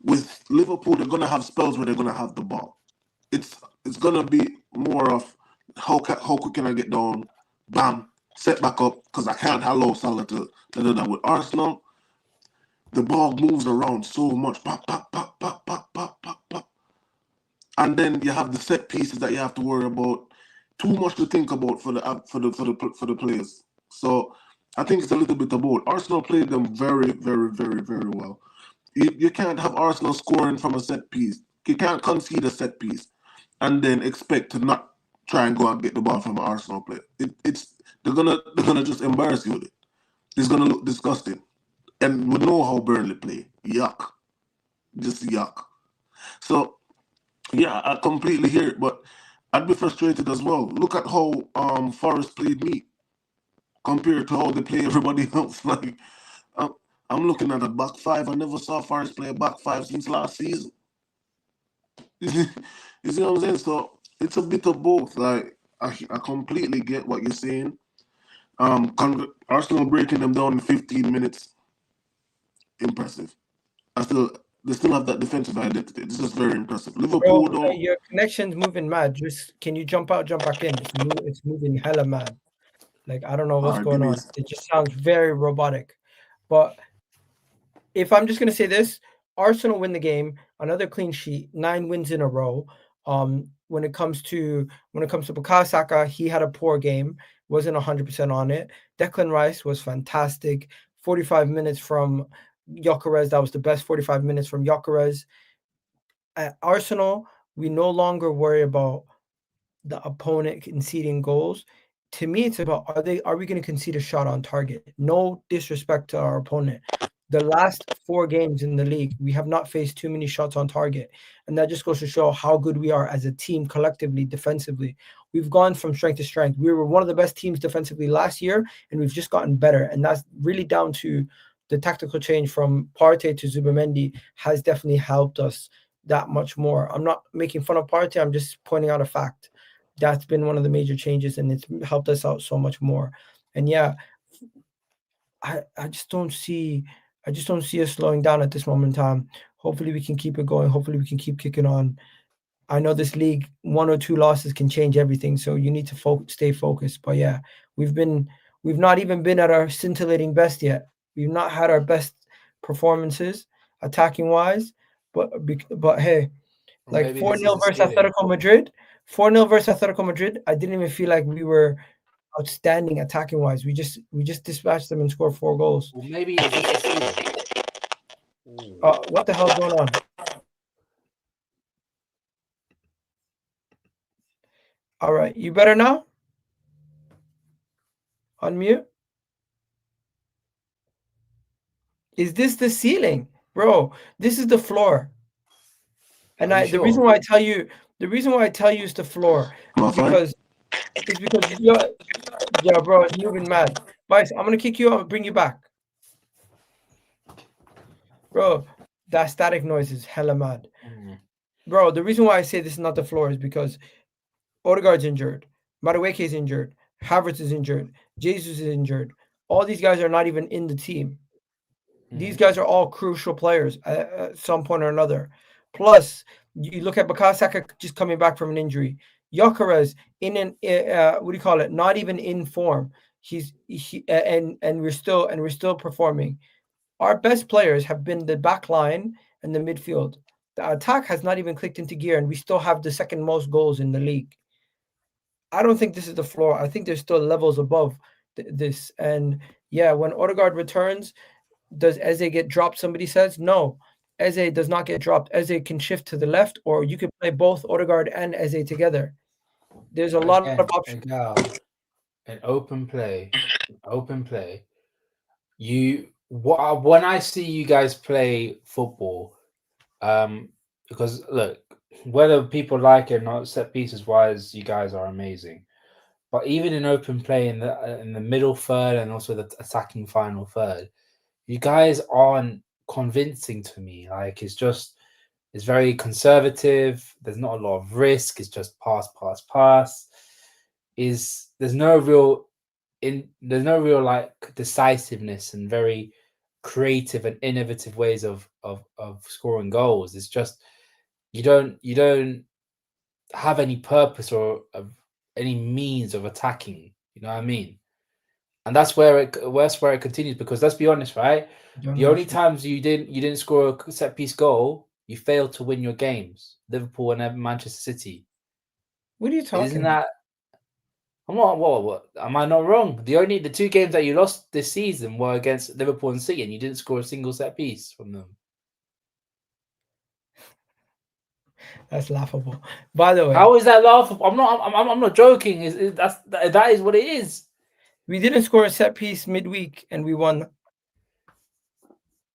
with Liverpool, they're going to have spells where they're going to have the ball. It's going to be more of how quick can I get down, bam, set back up because I can't allow Salah to do that. With Arsenal, the ball moves around so much, pop, pop, pop, pop, pop, pop, pop, pop. And then you have the set pieces that you have to worry about. Too much to think about for the players. So I think it's a little bit of both. Arsenal played them very, very, very, very well. You can't have Arsenal scoring from a set piece. You can't concede a set piece and then expect to not try and go and get the ball from an Arsenal player. They're gonna just embarrass you with it. It's gonna look disgusting. And we know how Burnley play. Yuck. Just yuck. So yeah, I completely hear it, but I'd be frustrated as well. Look at how Forest played me compared to how they play everybody else. Like I'm looking at a back 5. I never saw Forest play a back 5 since last season. You see what I'm saying? So it's a bit of both. Like I completely get what you're saying. Arsenal breaking them down in 15 minutes. Impressive. They still have that defensive identity. This is very impressive. Liverpool, though. Your connection's moving mad. Just can you jump out, jump back in? It's moving hella mad. Like I don't know what's going on. It just sounds very robotic. But if I'm just gonna say this, Arsenal win the game, another clean sheet, 9 wins in a row. When it comes to Bukayo Saka, he had a poor game, wasn't 100% on it. Declan Rice was fantastic. 45 minutes from Gyokeres, that was the best 45 minutes from Gyokeres. At Arsenal, we no longer worry about the opponent conceding goals. To me, it's about are we going to concede a shot on target? No disrespect to our opponent, the last 4 games in the league, we have not faced too many shots on target. And that just goes to show how good we are as a team collectively, defensively. We've gone from strength to strength. We were one of the best teams defensively last year, and we've just gotten better. And that's really down to the tactical change from Partey to Zubimendi has definitely helped us that much more. I'm not making fun of Partey. I'm just pointing out a fact. That's been one of the major changes, and it's helped us out so much more. And yeah, I just don't see us slowing down at this moment in time. Hopefully we can keep it going. Hopefully we can keep kicking on. I know this league, 1 or 2 losses can change everything, so you need to stay focused. But yeah, we've not even been at our scintillating best yet. We've not had our best performances attacking wise. But hey, like 4-0 versus Atletico Madrid. 4-0 versus Atletico Madrid. I didn't even feel like we were outstanding attacking wise. We just dispatched them and scored 4 goals. Well, maybe it's just a ceiling. What the hell's going on? All right, you better now? Unmute. Is this the ceiling? Bro, this is the floor. And the reason why I tell you it's the floor is because yeah, bro, it's moving mad. Vice, I'm gonna kick you out and bring you back. Bro, that static noise is hella mad. Bro, the reason why I say this is not the floor is because Odegaard's injured, Madueke is injured, Havertz is injured, Jesus is injured. All these guys are not even in the team. These guys are all crucial players at some point or another. Plus, you look at Bukayo Saka just coming back from an injury. Gyokeres not even in form. And we're still performing. Our best players have been the back line and the midfield. The attack has not even clicked into gear, and we still have the second most goals in the league. I don't think this is the floor. I think there's still levels above this. And yeah, when Odegaard returns, does Eze get dropped? Somebody says no. Eze does not get dropped. Eze can shift to the left, or you can play both Odegaard and Eze together. There's a lot of options. An open play. When I see you guys play football, because look, whether people like it or not, set pieces wise, you guys are amazing. But even in open play in the middle third and also the attacking final third, you guys aren't convincing to me. Like it's very conservative. There's not a lot of risk. It's just pass. There's no real like decisiveness and very creative and innovative ways of scoring goals. It's just you don't have any purpose or any means of attacking. You know what I mean? And that's where it continues, because let's be honest, right? The only times you didn't score a set piece goal, you failed to win your games. Liverpool and Manchester City. What are you talking? Isn't that? I'm not. What? Am I not wrong? The 2 games that you lost this season were against Liverpool and City, and you didn't score a single set piece from them. That's laughable. By the way, how is that laughable? I'm not joking. That is what it is. We didn't score a set piece midweek, and we won.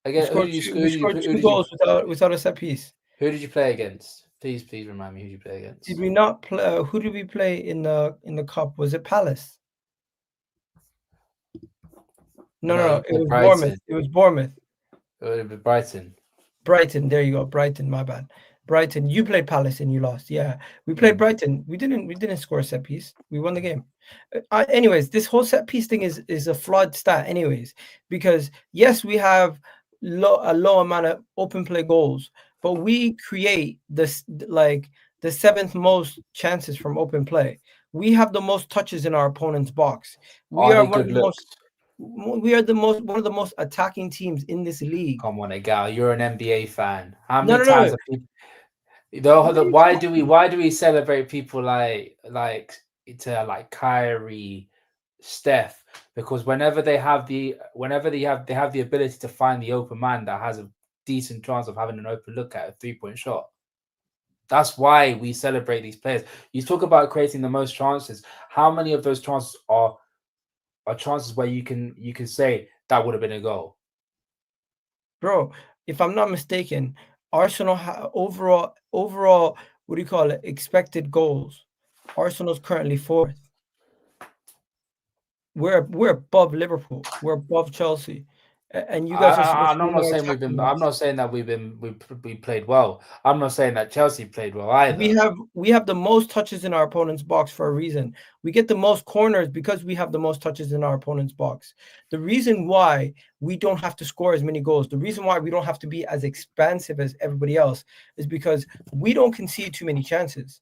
Again, we scored 2 goals without a set piece. Who did you play against? Please remind me who you play against. Did we not play? Who did we play in the cup? Was it Palace? No. It was Bournemouth. It was Bournemouth. It was Brighton. Brighton. There you go. Brighton. My bad. Brighton. You played Palace and you lost. Yeah, we played Brighton. We didn't score a set piece. We won the game. Anyways, this whole set piece thing is a flawed stat. Anyways, because yes, we have a low amount of open play goals, but we create the 7th most chances from open play. We have the most touches in our opponent's box. We are one of the most attacking teams in this league. Come on, Egal, you're an NBA fan. How many times have people? Why do we celebrate people like Kyrie, Steph? Because whenever they have the ability to find the open man that has a decent chance of having an open look at a 3-point shot. That's why we celebrate these players. You talk about creating the most chances. How many of those chances are chances where you can say that would have been a goal? Bro, if I'm not mistaken, Arsenal overall, what do you call it? Expected goals. Arsenal's currently fourth. We're above Liverpool. We're above Chelsea, and you guys are supposed to be I'm not more saying we've attacking been. than I'm us. not saying that we played well. I'm not saying that Chelsea played well either. We have the most touches in our opponent's box for a reason. We get the most corners because we have the most touches in our opponent's box. The reason why we don't have to score as many goals, the reason why we don't have to be as expansive as everybody else is because we don't concede too many chances.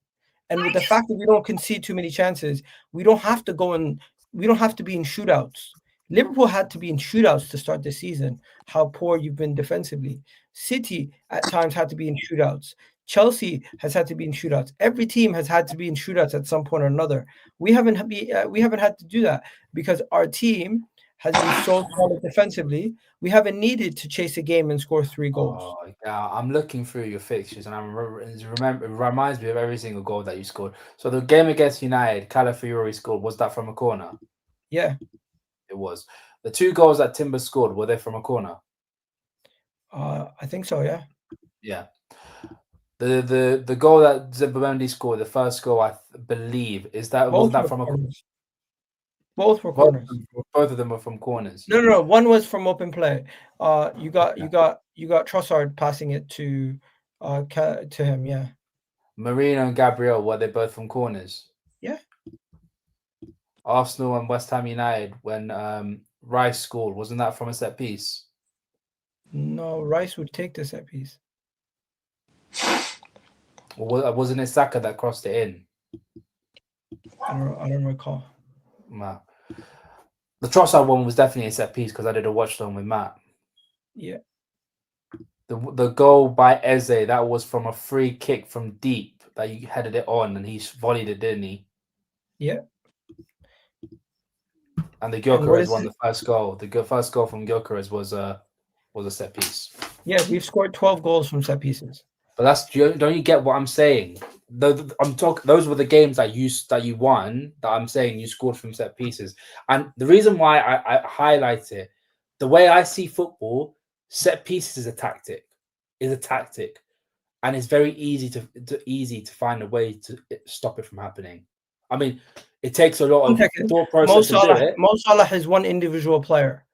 And with the fact that we don't concede too many chances, we don't have to be in shootouts. Liverpool had to be in shootouts to start the season. How poor you've been defensively. City at times had to be in shootouts. Chelsea has had to be in shootouts. Every team has had to be in shootouts at some point or another. We haven't had to do that because our team has been so solid defensively. We haven't needed to chase a game and score 3 goals. Oh, yeah, I'm looking through your fixtures, and it reminds me of every single goal that you scored. So the game against United, Calafiori scored. Was that from a corner? Yeah, it was. The 2 goals that Timber scored, were they from a corner? I think so. Yeah. Yeah. The goal that Zimmermandy scored, the first goal, I believe, was that from a corner? Both were corners. Both of them were from corners. No. One was from open play. You got Trossard passing it to him. Yeah. Marino and Gabriel, were they both from corners? Yeah. Arsenal and West Ham United, when Rice scored, wasn't that from a set piece? No, Rice would take the set piece. Or wasn't it Saka that crossed it in? I don't recall. No. The Trossard one was definitely a set piece because I did a watch along with Matt. Yeah. The goal by Eze, that was from a free kick from deep that you headed it on and he volleyed it, didn't he? Yeah. And the Gyokeres won the first goal. The first goal from Gyokeres was a set piece. Yeah, we've scored 12 goals from set pieces. But don't you get what I'm saying? Those were the games that you won. That I'm saying you scored from set pieces. And the reason why I highlight it, the way I see football, set pieces is a tactic, and it's very easy to find a way to stop it from happening. I mean, it takes a lot of thought process to do it. Mo Salah is one individual player.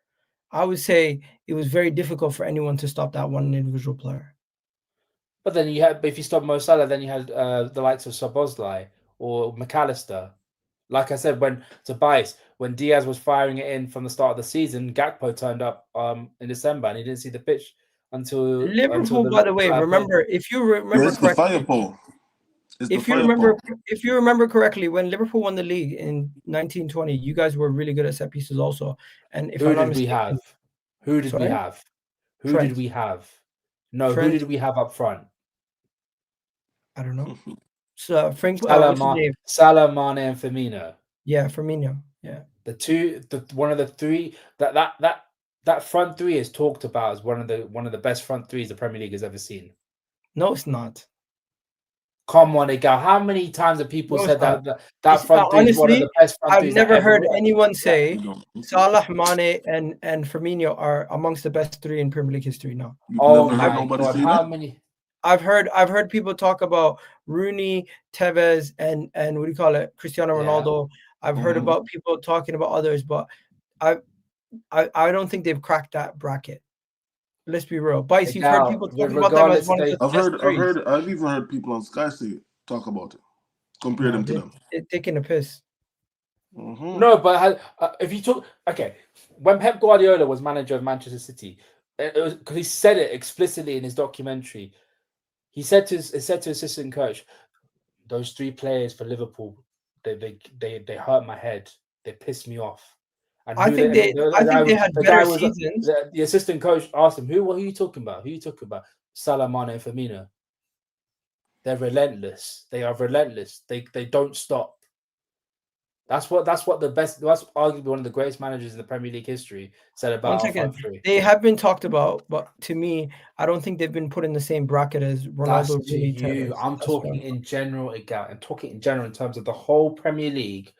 I would say it was very difficult for anyone to stop that one individual player. But then if you stop Mo Salah, then you had the likes of Szoboszlai or McAllister. Like I said, when Diaz was firing it in from the start of the season, Gakpo turned up in December and he didn't see the pitch until Liverpool. By the way, if you remember correctly, if you remember correctly, when Liverpool won the league in 1920, you guys were really good at set pieces also. And if I'm not mistaken, who did we have? Who did we have? No, Trent. Who did we have up front? I don't know. So Salah, Mane, and Firmino. Yeah, Firmino. Yeah. One of the three that front three is talked about as one of the best front threes the Premier League has ever seen. No, it's not. Come on, Egal. How many times have people said that front three is one of the best front threes? I've never heard anyone say Salah, Mane, and Firmino are amongst the best 3 in Premier League history. No. Oh my God! How many? I've heard people talk about Rooney, Tevez, and what do you call it, Cristiano Ronaldo. I've heard about people talking about others, but I don't think they've cracked that bracket. Let's be real. Bice, you've heard people talk about them as one of the best. I've even heard people on Sky talk about it, compare them to them. They're taking a piss. No, but if you talk, when Pep Guardiola was manager of Manchester City, it was because he said it explicitly in his documentary. He said to his assistant coach, "Those 3 players for Liverpool, they hurt my head. They pissed me off." And I think they had better seasons. The assistant coach asked him, "Who are you talking about? Who are you talking about?" Salah, Mane, and Firmino. They're relentless. They are relentless. They don't stop. That's what the best. That's arguably one of the greatest managers in the Premier League history said about. They have been talked about, but to me, I don't think they've been put in the same bracket as Ronaldo. I'm talking in general, again. I'm talking in general in terms of the whole Premier League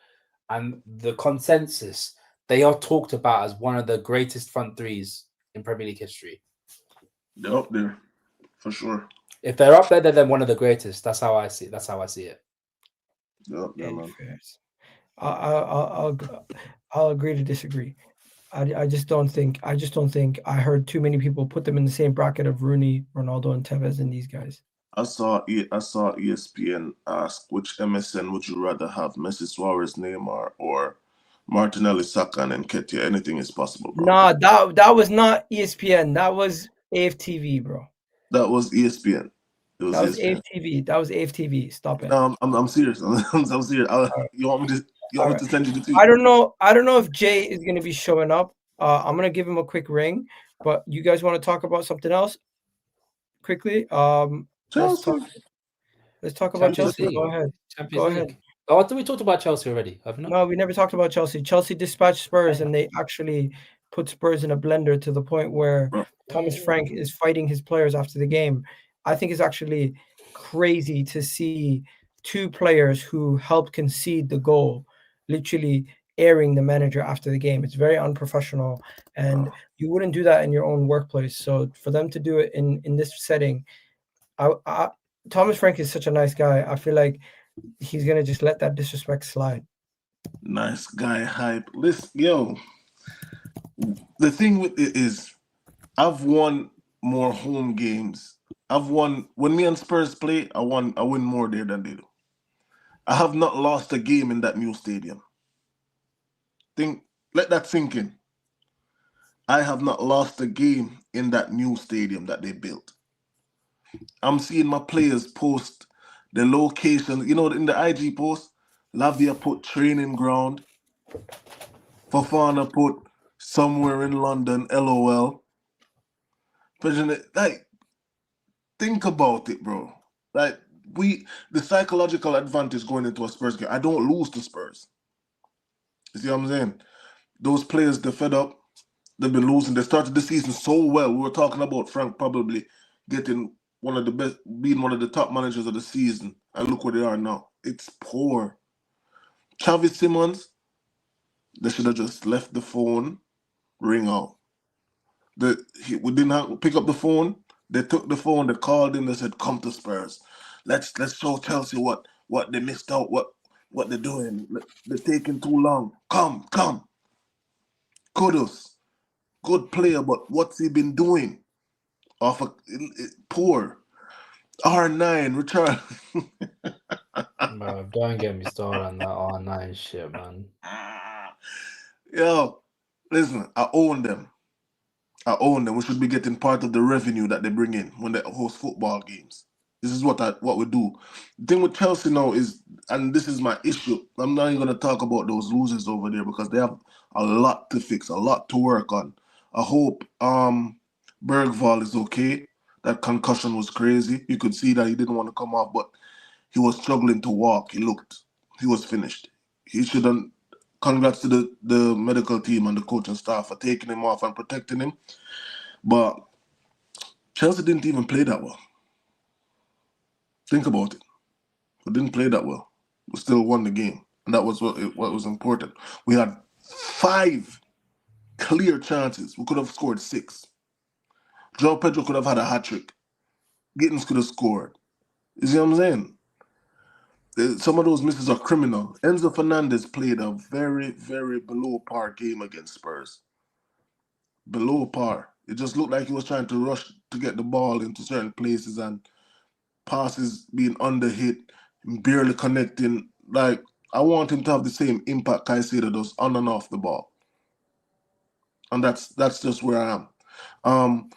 and the consensus. They are talked about as one of the greatest front threes in Premier League history. They're up there for sure. If they're up there, then they're one of the greatest. That's how I see. That's how I see it. They're up there, Yeah, man. I'll agree to disagree. I just don't think I heard too many people put them in the same bracket of Rooney, Ronaldo, and Tevez and these guys. I saw ESPN ask which MSN would you rather have, Messi, Suarez, Neymar, or Martinelli, Saka, and Nketiah? Anything is possible, bro. Nah, that was not ESPN. That was AFTV, bro. That was ESPN. It was That was ESPN. AFTV. That was AFTV. Stop it. No, I'm serious. I'm serious. You want me Alright. to send you the tweet? I don't know if Jay is gonna be showing up. I'm gonna give him a quick ring, but you guys want to talk about something else quickly? Chelsea. Let's talk about Champions Chelsea. League. Go ahead. Champions Go League. ahead. Oh, I thought we talked about Chelsea already. Have we not? No, we never talked about Chelsea. Chelsea dispatched Spurs, and they actually put Spurs in a blender to the point where Bro. Thomas Frank is fighting his players after the game. I think it's actually crazy to see two players who helped concede the goal literally airing the manager after the game. It's very unprofessional, and you wouldn't do that in your own workplace. So for them to do it in this setting, Thomas Frank is such a nice guy. I feel like he's gonna just let that disrespect slide. Nice guy hype. Listen, yo. The thing with it is, I've won more home games. I've won when me and Spurs play. I win more there than they do. I have not lost a game in that new stadium. Let that sink in. I have not lost a game in that new stadium that they built. I'm seeing my players post the location. You know, in the IG post, Lavia put training ground. Fafana put somewhere in London, LOL. Like, think about it, bro. Like, the psychological advantage going into a Spurs game. I don't lose to Spurs. You see what I'm saying? Those players, they're fed up. They've been losing. They started the season so well. We were talking about Frank probably getting one of the best, being one of the top managers of the season. And look where they are now. It's poor. Travis Simmons, they should have just left the phone ring out. We didn't pick up the phone. They took the phone. They called him. They said, "Come to Spurs. Let's show Chelsea what they missed out. What they're doing. They're taking too long. Come. Kudos, good player, but what's he been doing? Poor. R9, Richard. Bro, don't get me started on that R9 shit, man. Yo, listen, I own them. We should be getting part of the revenue that they bring in when they host football games. This is what we do. The thing with Chelsea now is, and this is my issue, I'm not even going to talk about those losers over there because they have a lot to fix, a lot to work on. I hope Bergvall is okay. That concussion was crazy. You could see that he didn't want to come off, but he was struggling to walk. He was finished. He shouldn't. Congrats to the medical team and the coaching staff for taking him off and protecting him. But Chelsea didn't even play that well. Think about it. We didn't play that well. We still won the game. And that was what was important. We had 5 clear chances. We could have scored 6. João Pedro could have had a hat-trick. Gittins could have scored. You see what I'm saying? Some of those misses are criminal. Enzo Fernandez played a very, very below par game against Spurs. Below par. It just looked like he was trying to rush to get the ball into certain places and passes being underhit, barely connecting. Like, I want him to have the same impact Caicedo does on and off the ball. And that's just where I am.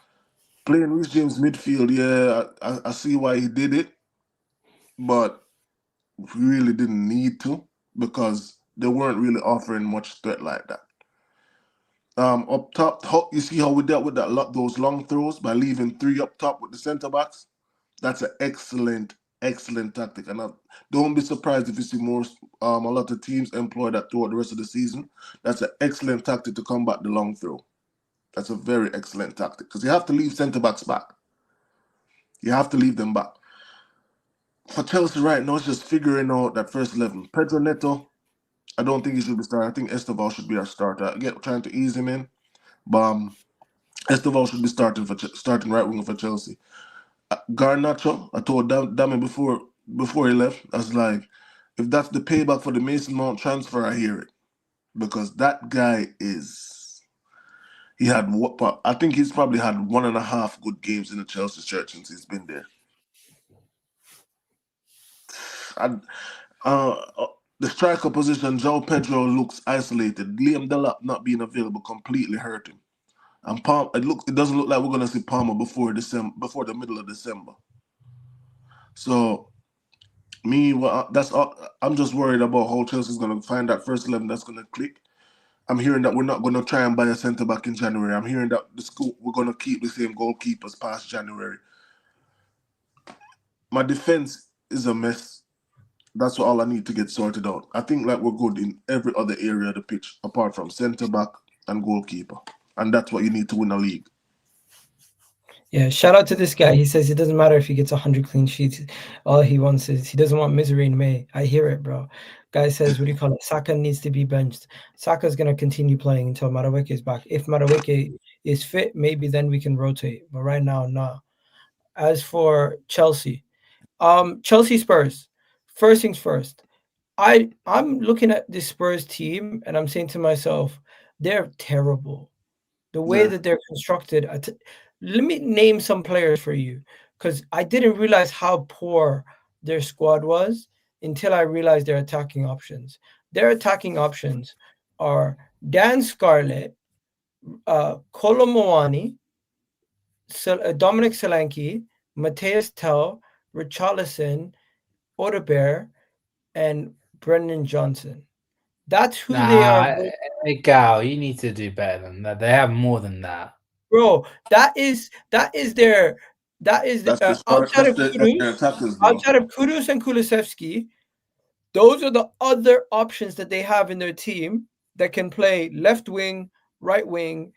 Playing Reece James midfield, yeah, I see why he did it. But we really didn't need to because they weren't really offering much threat like that. Up top, you see how we dealt with those long throws by leaving 3 up top with the centre backs? That's an excellent tactic. And don't be surprised if you see more a lot of teams employ that throughout the rest of the season. That's an excellent tactic to combat the long throw. That's a very excellent tactic because you have to leave centre backs back. You have to leave them back. For Chelsea right now, it's just figuring out that first 11. Pedro Neto, I don't think he should be starting. I think Esteval should be our starter. Again, trying to ease him in. But Esteval should be starting right winger for Chelsea. Garnacho, I told Dami before he left, I was like, if that's the payback for the Mason Mount transfer, I hear it, because that guy is. I think he's probably had 1.5 good games in the Chelsea shirt since he's been there. The striker position, João Pedro looks isolated. Liam Delap not being available completely hurt him. And it doesn't look like we're gonna see Palmer before the middle of December. So that's all. I'm just worried about how Chelsea's gonna find that first 11 that's gonna click. I'm hearing that we're not gonna try and buy a centre back in January. I'm hearing that we're gonna keep the same goalkeepers past January. My defense is a mess. That's all I need to get sorted out. I think like we're good in every other area of the pitch apart from centre back and goalkeeper, and that's what you need to win a league. Yeah, shout out to this guy. He says it doesn't matter if he gets 100 clean sheets. All he wants is he doesn't want misery in May. I hear it, bro. Guy says, what do you call it? Saka needs to be benched. Saka's going to continue playing until Madueke is back. If Madueke is fit, maybe then we can rotate. But right now, nah. As for Chelsea, Chelsea Spurs. First things first. I'm looking at this Spurs team and I'm saying to myself, they're terrible. The way that they're constructed. Let me name some players for you, because I didn't realize how poor their squad was until I realized their attacking options. Their attacking options are Dan Scarlett, Kolo Muani, Dominic Solanke, Matthias Tell, Richarlison, Odebear, and Brendan Johnson. That's who they are. Hey, Gal, you need to do better than that. They have more than that. Bro, that is their outside of Kudus and Kulusevski, those are the other options that they have in their team that can play left wing, right wing,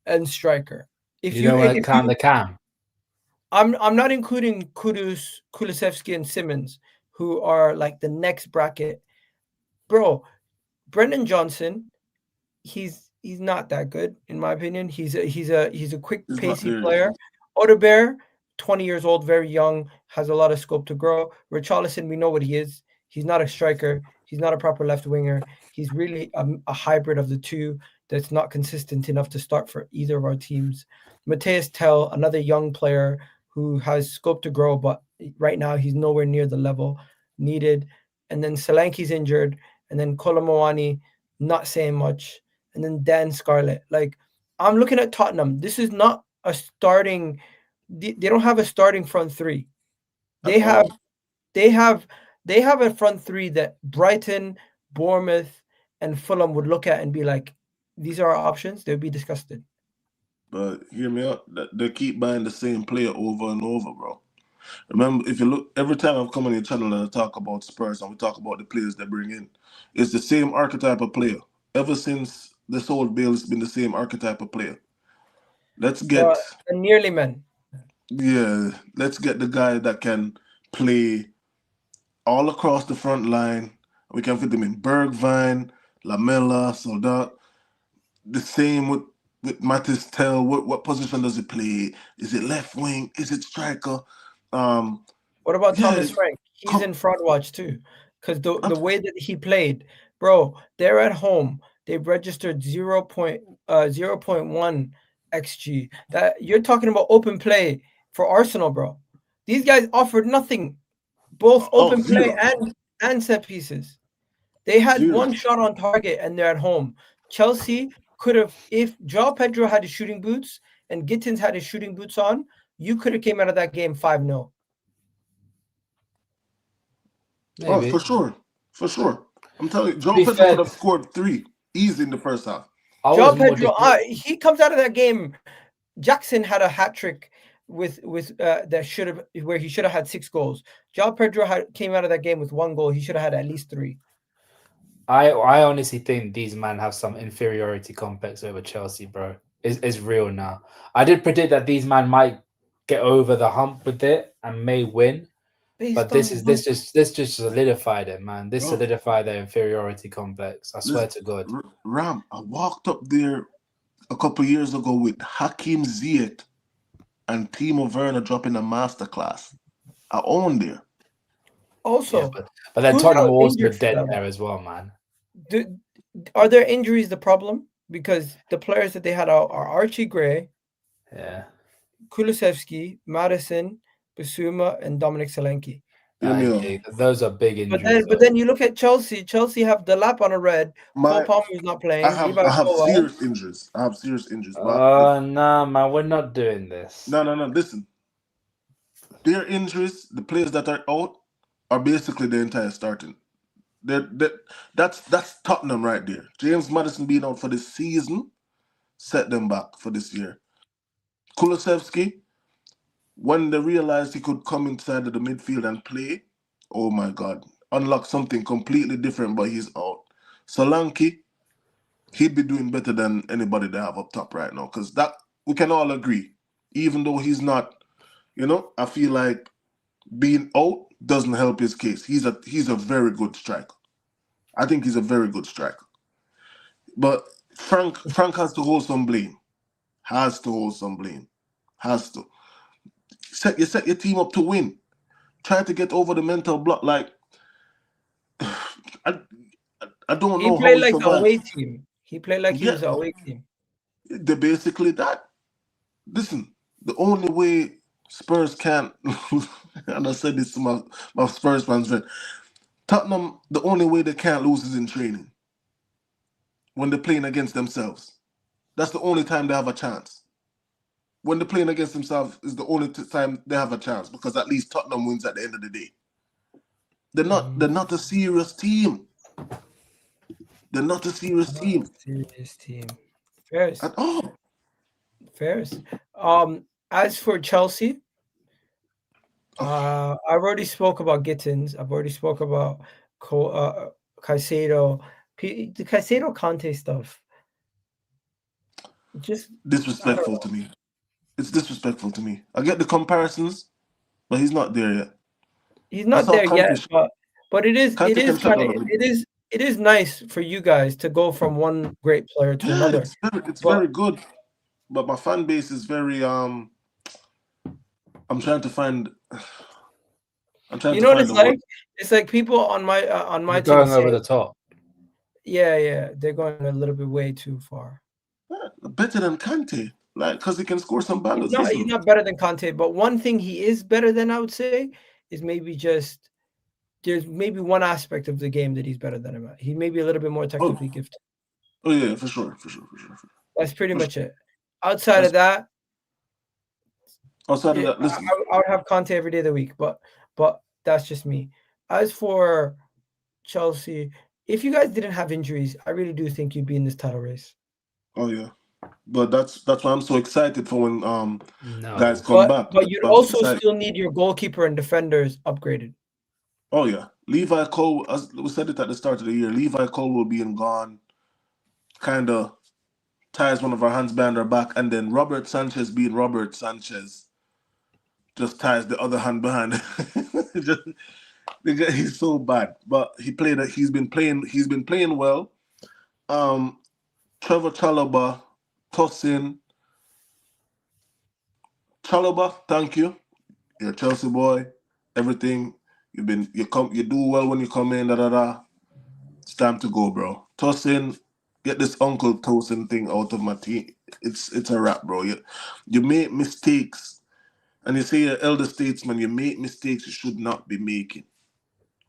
and striker. If you don't want to count the cam, I'm not including Kudus, Kulusevski, and Simmons, who are like the next bracket. Bro, Brendan Johnson, he's not that good in my opinion. He's a quick, pacey player. Odebear, 20 years old, very young, has a lot of scope to grow. Richarlison, we know what he is. He's not a striker. He's not a proper left winger. He's really a hybrid of the two that's not consistent enough to start for either of our teams. Matthias Tell, another young player who has scope to grow, but right now he's nowhere near the level needed. And then Solanke's injured, and then Kolo Muani, not saying much. And then Dan Scarlett. Like, I'm looking at Tottenham. This is not a starting. They don't have a starting front three. They have a front three that Brighton, Bournemouth, and Fulham would look at and be like, these are our options. They would be disgusted. But hear me out. They keep buying the same player over and over, bro. Remember, if you look, every time I've come on your channel and I talk about Spurs and we talk about the players they bring in, it's the same archetype of player. Ever since they sold Bale, it's been the same archetype of player. Let's get the nearly men. Yeah, let's get the guy that can play all across the front line. We can fit them in Bergwijn, Lamela, Soldat. The same with Matis Tell. What position does he play? Is it left wing? Is it striker? What about Thomas Frank? He's in front watch too, because the way that he played, bro. They're at home. They've registered 0.1 xG. That you're talking about open play for Arsenal, bro. These guys offered nothing, both open play and set pieces. They had one shot on target and they're at home. Chelsea could have, if João Pedro had his shooting boots and Gittins had his shooting boots on, you could have came out of that game 5-0. Oh, for sure. For sure. I'm telling you, João Pedro could have scored 3 easy in the first half. João Pedro, he comes out of that game. Jackson had a hat trick with that should have, where he should have had 6 goals. João Pedro came out of that game with 1 goal. He should have had at least 3. I honestly think these men have some inferiority complex over Chelsea, bro. It's real now. I did predict that these men might get over the hump with it and may win. But this just solidified it, man. This solidified their inferiority complex. I swear to God. Ram, I walked up there a couple of years ago with Hakim Ziyech and Timo Werner dropping a masterclass. I own there. Also, but then who's Tottenham out were also injured for dead them? there as well, man. Are their injuries the problem? Because the players that they had out are Archie Gray, Kulusevski, Madison, Basuma, and Dominic Solanke. Those are big injuries. But then you look at Chelsea. Chelsea have the lap on a red. Cole Palmer is not playing. I have serious injuries. No, man, we're not doing this. No. Listen, their injuries, the players that are out, are basically the entire starting. That's Tottenham right there. James Maddison being out for this season set them back for this year. Kulusevski, when they realized he could come inside of the midfield and play, oh my God, unlock something completely different, but he's out. Solanke, he'd be doing better than anybody they have up top right now, because that we can all agree. Even though he's not, I feel like being out doesn't help his case. He's a very good striker. I think he's a very good striker. But Frank has to hold some blame. Has to. Set your team up to win. Try to get over the mental block. Like, I don't know how he played like the away team. He played like he was the away team. They're basically that. Listen, the only way Spurs can't, and I said this to my Spurs fans, Tottenham, the only way they can't lose is in training. When they're playing against themselves. That's the only time they have a chance. When they're playing against themselves is the only time they have a chance, because at least Tottenham wins at the end of the day. They're not a serious team. They're not a serious team. Fairs. At all. Fairs. As for Chelsea, I've already spoke about Gittins. I've already spoke about Caicedo. The Caicedo Conte stuff. Just disrespectful to me. It's disrespectful to me. I get the comparisons, but he's not there yet. He's not there yet, but it is nice for you guys to go from one great player to another. It's very good, but my fan base is very I'm trying to find. You know what it's like? It's like people on my team going over the top. Yeah, they're going a little bit way too far. Better than Kante, like, because he can score some bangers. He's not better than Kante, but one thing he is better than, I would say, is maybe just there's maybe one aspect of the game that he's better than him at. He may be a little bit more technically gifted. Oh yeah, for sure. That's pretty much it. Outside of that, listen, I would have Kante every day of the week, but that's just me. As for Chelsea, if you guys didn't have injuries, I really do think you'd be in this title race. Oh yeah, but that's why I'm so excited for when guys come back. But you'd also still need your goalkeeper and defenders upgraded. Oh yeah, Levi Cole. As we said it at the start of the year, Levi Cole will be gone. Kind of ties one of our hands behind our back, and then Robert Sanchez being Robert Sanchez just ties the other hand behind. He's so bad, but he's been playing well. Trevor Chalobah, Tosin. Chalobah, thank you. You're a Chelsea boy. Everything you do well when you come in. It's time to go, bro. Tosin, get this Uncle Tosin thing out of my team. It's a wrap, bro. You make mistakes, and you say you're elder statesman. You make mistakes you should not be making.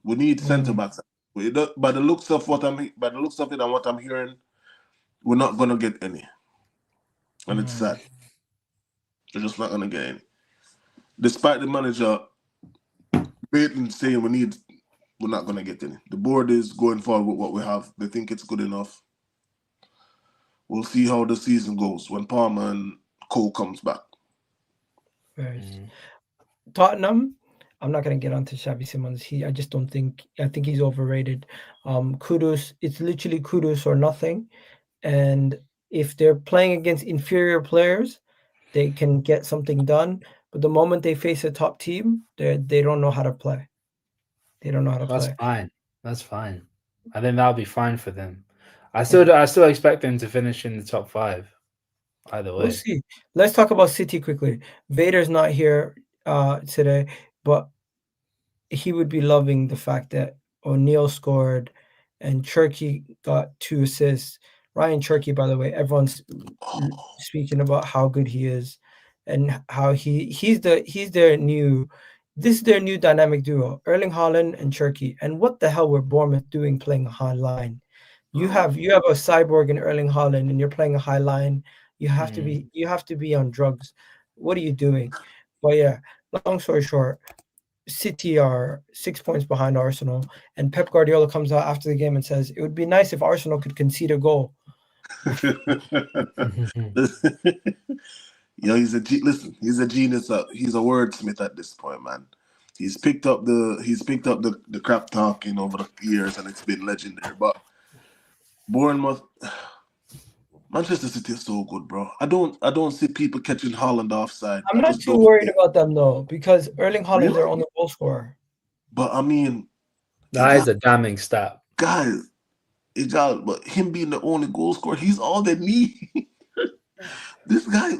We need centre backs. By the looks of it and what I'm hearing, we're not gonna get any, and it's sad. We're just not gonna get any, despite the manager saying we're not gonna get any. The board is going forward with what we have. They think it's good enough. We'll see how the season goes when Palmer and Cole comes back. Tottenham. I'm not going to get onto Xavi Simons. I think he's overrated. Kudus, it's literally Kudus or nothing. And if they're playing against inferior players, they can get something done. But the moment they face a top team, they don't know how to play. They don't know how to play. That's fine. I think that'll be fine for them. I still expect them to finish in the top 5. Either We'll way. see. Let's talk about City quickly. Vader's not here today, but he would be loving the fact that O'Neal scored and Cherky got 2 assists. Ryan Cherky, by the way, everyone's speaking about how good he is and how he's their new this is their new dynamic duo, Erling Haaland and Cherky. And what the hell were Bournemouth doing playing a high line? You have a cyborg in Erling Haaland and you're playing a high line. You have to be on drugs. What are you doing? But yeah, long story short, City are 6 points behind Arsenal, and Pep Guardiola comes out after the game and says it would be nice if Arsenal could concede a goal. Yo, he's a genius. He's a wordsmith at this point, man. He's picked up the crap talking over the years, and it's been legendary. But Bournemouth, Manchester City is so good, bro. I don't see people catching Haaland offside. I'm not too worried about them though, because Erling Haaland's their only goal scorer. But I mean, that is a damning stat, guys. But him being the only goal scorer, he's all they need. This guy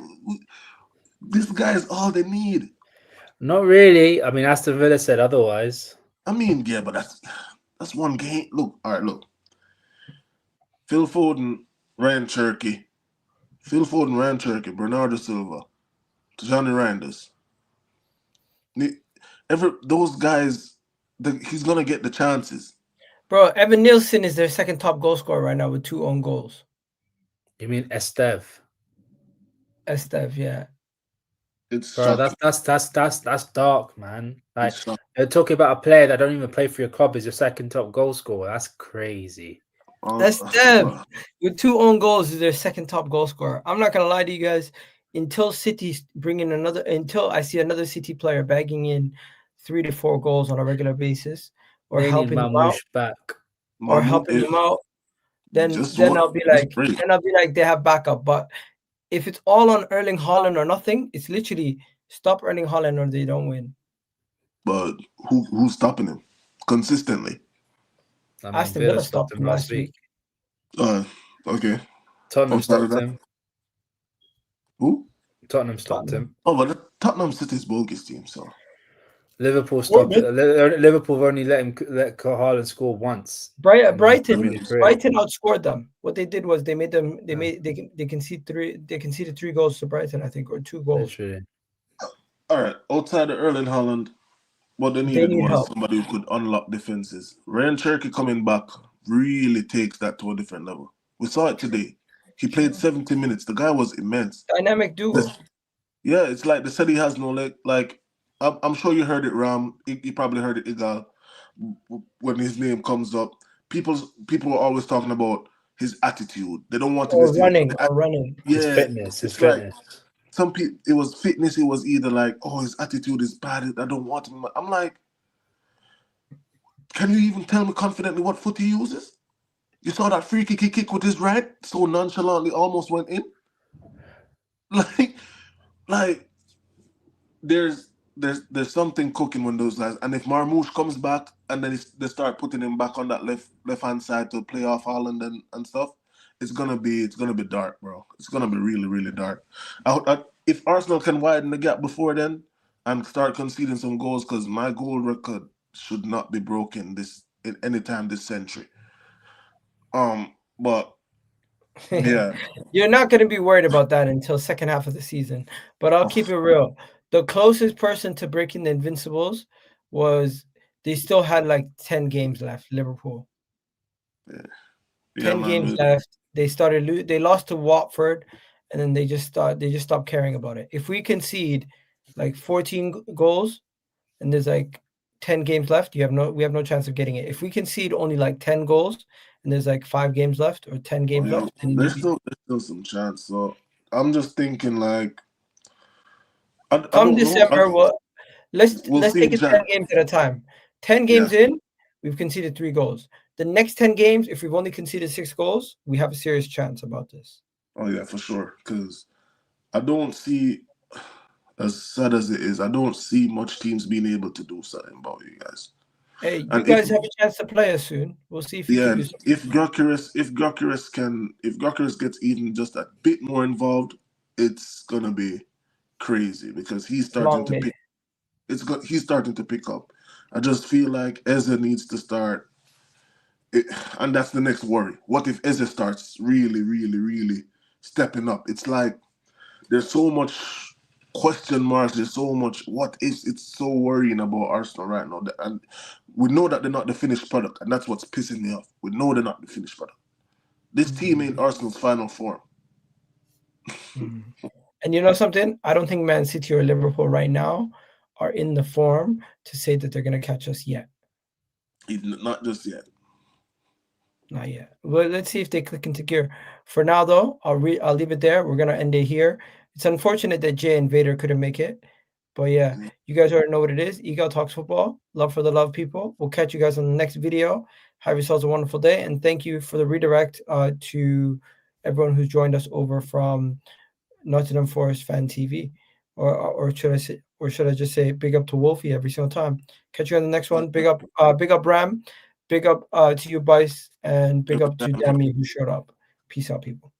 is all they need. Not really. I mean, Aston Villa said otherwise. I mean, yeah, but that's one game. Look, all right, look. Phil Foden, Ryan Cherky, Bernardo Silva, Johnny Reinders. Those guys, he's gonna get the chances. Bro, Evan Nielsen is their second top goal scorer right now with 2 own goals. You mean Esteve, yeah. It's bro. That's dark, man. Like they're talking about a player that don't even play for your club is your second top goal scorer. That's crazy. That's them. With 2 own goals is their second top goal scorer. I'm not gonna lie to you guys. Until City's bringing until I see another City player bagging in 3 to 4 goals on a regular basis, or They helping need him out, back, or helping him out, then I'll be like they have backup. But if it's all on Erling Haaland or nothing, it's literally stop Erling Haaland or they don't win. But who's stopping him consistently? I mean, Aston Villa stopped him last week. Okay. Tottenham stopped him. Who? Tottenham stopped him. Oh, but Tottenham City's bogus team, so Liverpool stopped. Liverpool only let Haaland score once. Brighton outscored them. What they did was they conceded 3 goals to Brighton, I think, or 2 goals. Literally. All right, outside of Erling Haaland, what they needed was somebody who could unlock defenses. Ryan Cherky coming back really takes that to a different level. We saw it today. He played 70 minutes. The guy was immense. Dynamic duo. Yeah, it's like they said he has no leg. Like, I'm sure you heard it, Ram. You probably heard it, Igal. When his name comes up, people are always talking about his attitude. They don't want him to running. Yeah, his fitness. Like, some people, it was fitness. It was either like, oh, his attitude is bad. I don't want him. I'm like, can you even tell me confidently what foot he uses? You saw that free kick with his right, so nonchalantly, almost went in. Like, there's something cooking when those guys. And if Marmoush comes back and then they start putting him back on that left hand side to play off Haaland and stuff, it's gonna be dark, bro. It's gonna be really, really dark. If Arsenal can widen the gap before then and start conceding some goals, because my goal record should not be broken any time this century. But yeah, you're not going to be worried about that until second half of the season. But I'll keep it real. The closest person to breaking the Invincibles was they still had like 10 games left. Liverpool. 10 games left. They lost to Watford, and then they just stopped caring about it. If we concede like 14 goals, and there's like 10 games left, we have no chance of getting it. If we concede only like 10 goals and there's like 5 games left or 10 games left, there's still some chance. So I'm just thinking like come December, let's take it 10 games at a time. 10 games in, we've conceded 3 goals. The next 10 games, if we've only conceded 6 goals, we have a serious chance about this. Oh yeah, for sure. Because I don't see, as sad as it is, I don't see much teams being able to do something about you guys. Hey, you guys have a chance to play us soon. We'll see if if Gyokeres gets even just a bit more involved, it's gonna be crazy because he's Long starting to day. pick. He's starting to pick up. I just feel like Eze needs to start, and that's the next worry. What if Eze starts really, really, really stepping up? It's like there's so much question marks. There's so much what ifs. It's so worrying about Arsenal right now, and we know that they're not the finished product, and that's what's pissing me off. We know they're not the finished product. This team ain't Arsenal's final form. And you know something? I don't think Man City or Liverpool right now are in the form to say that they're going to catch us yet. Not just yet. Not yet. Well, let's see if they click into gear. For now, though, I'll leave it there. We're going to end it here. It's unfortunate that Jay and Vader couldn't make it. But yeah, you guys already know what it is. Eagle Talks Football. Love for the love people. We'll catch you guys on the next video. Have yourselves a wonderful day. And thank you for the redirect to everyone who's joined us over from Nottingham Forest Fan TV. Or should I just say big up to Wolfie every single time. Catch you on the next one. Big up Ram. Big up to you, Bice, and big up to Dami who showed up. Peace out, people.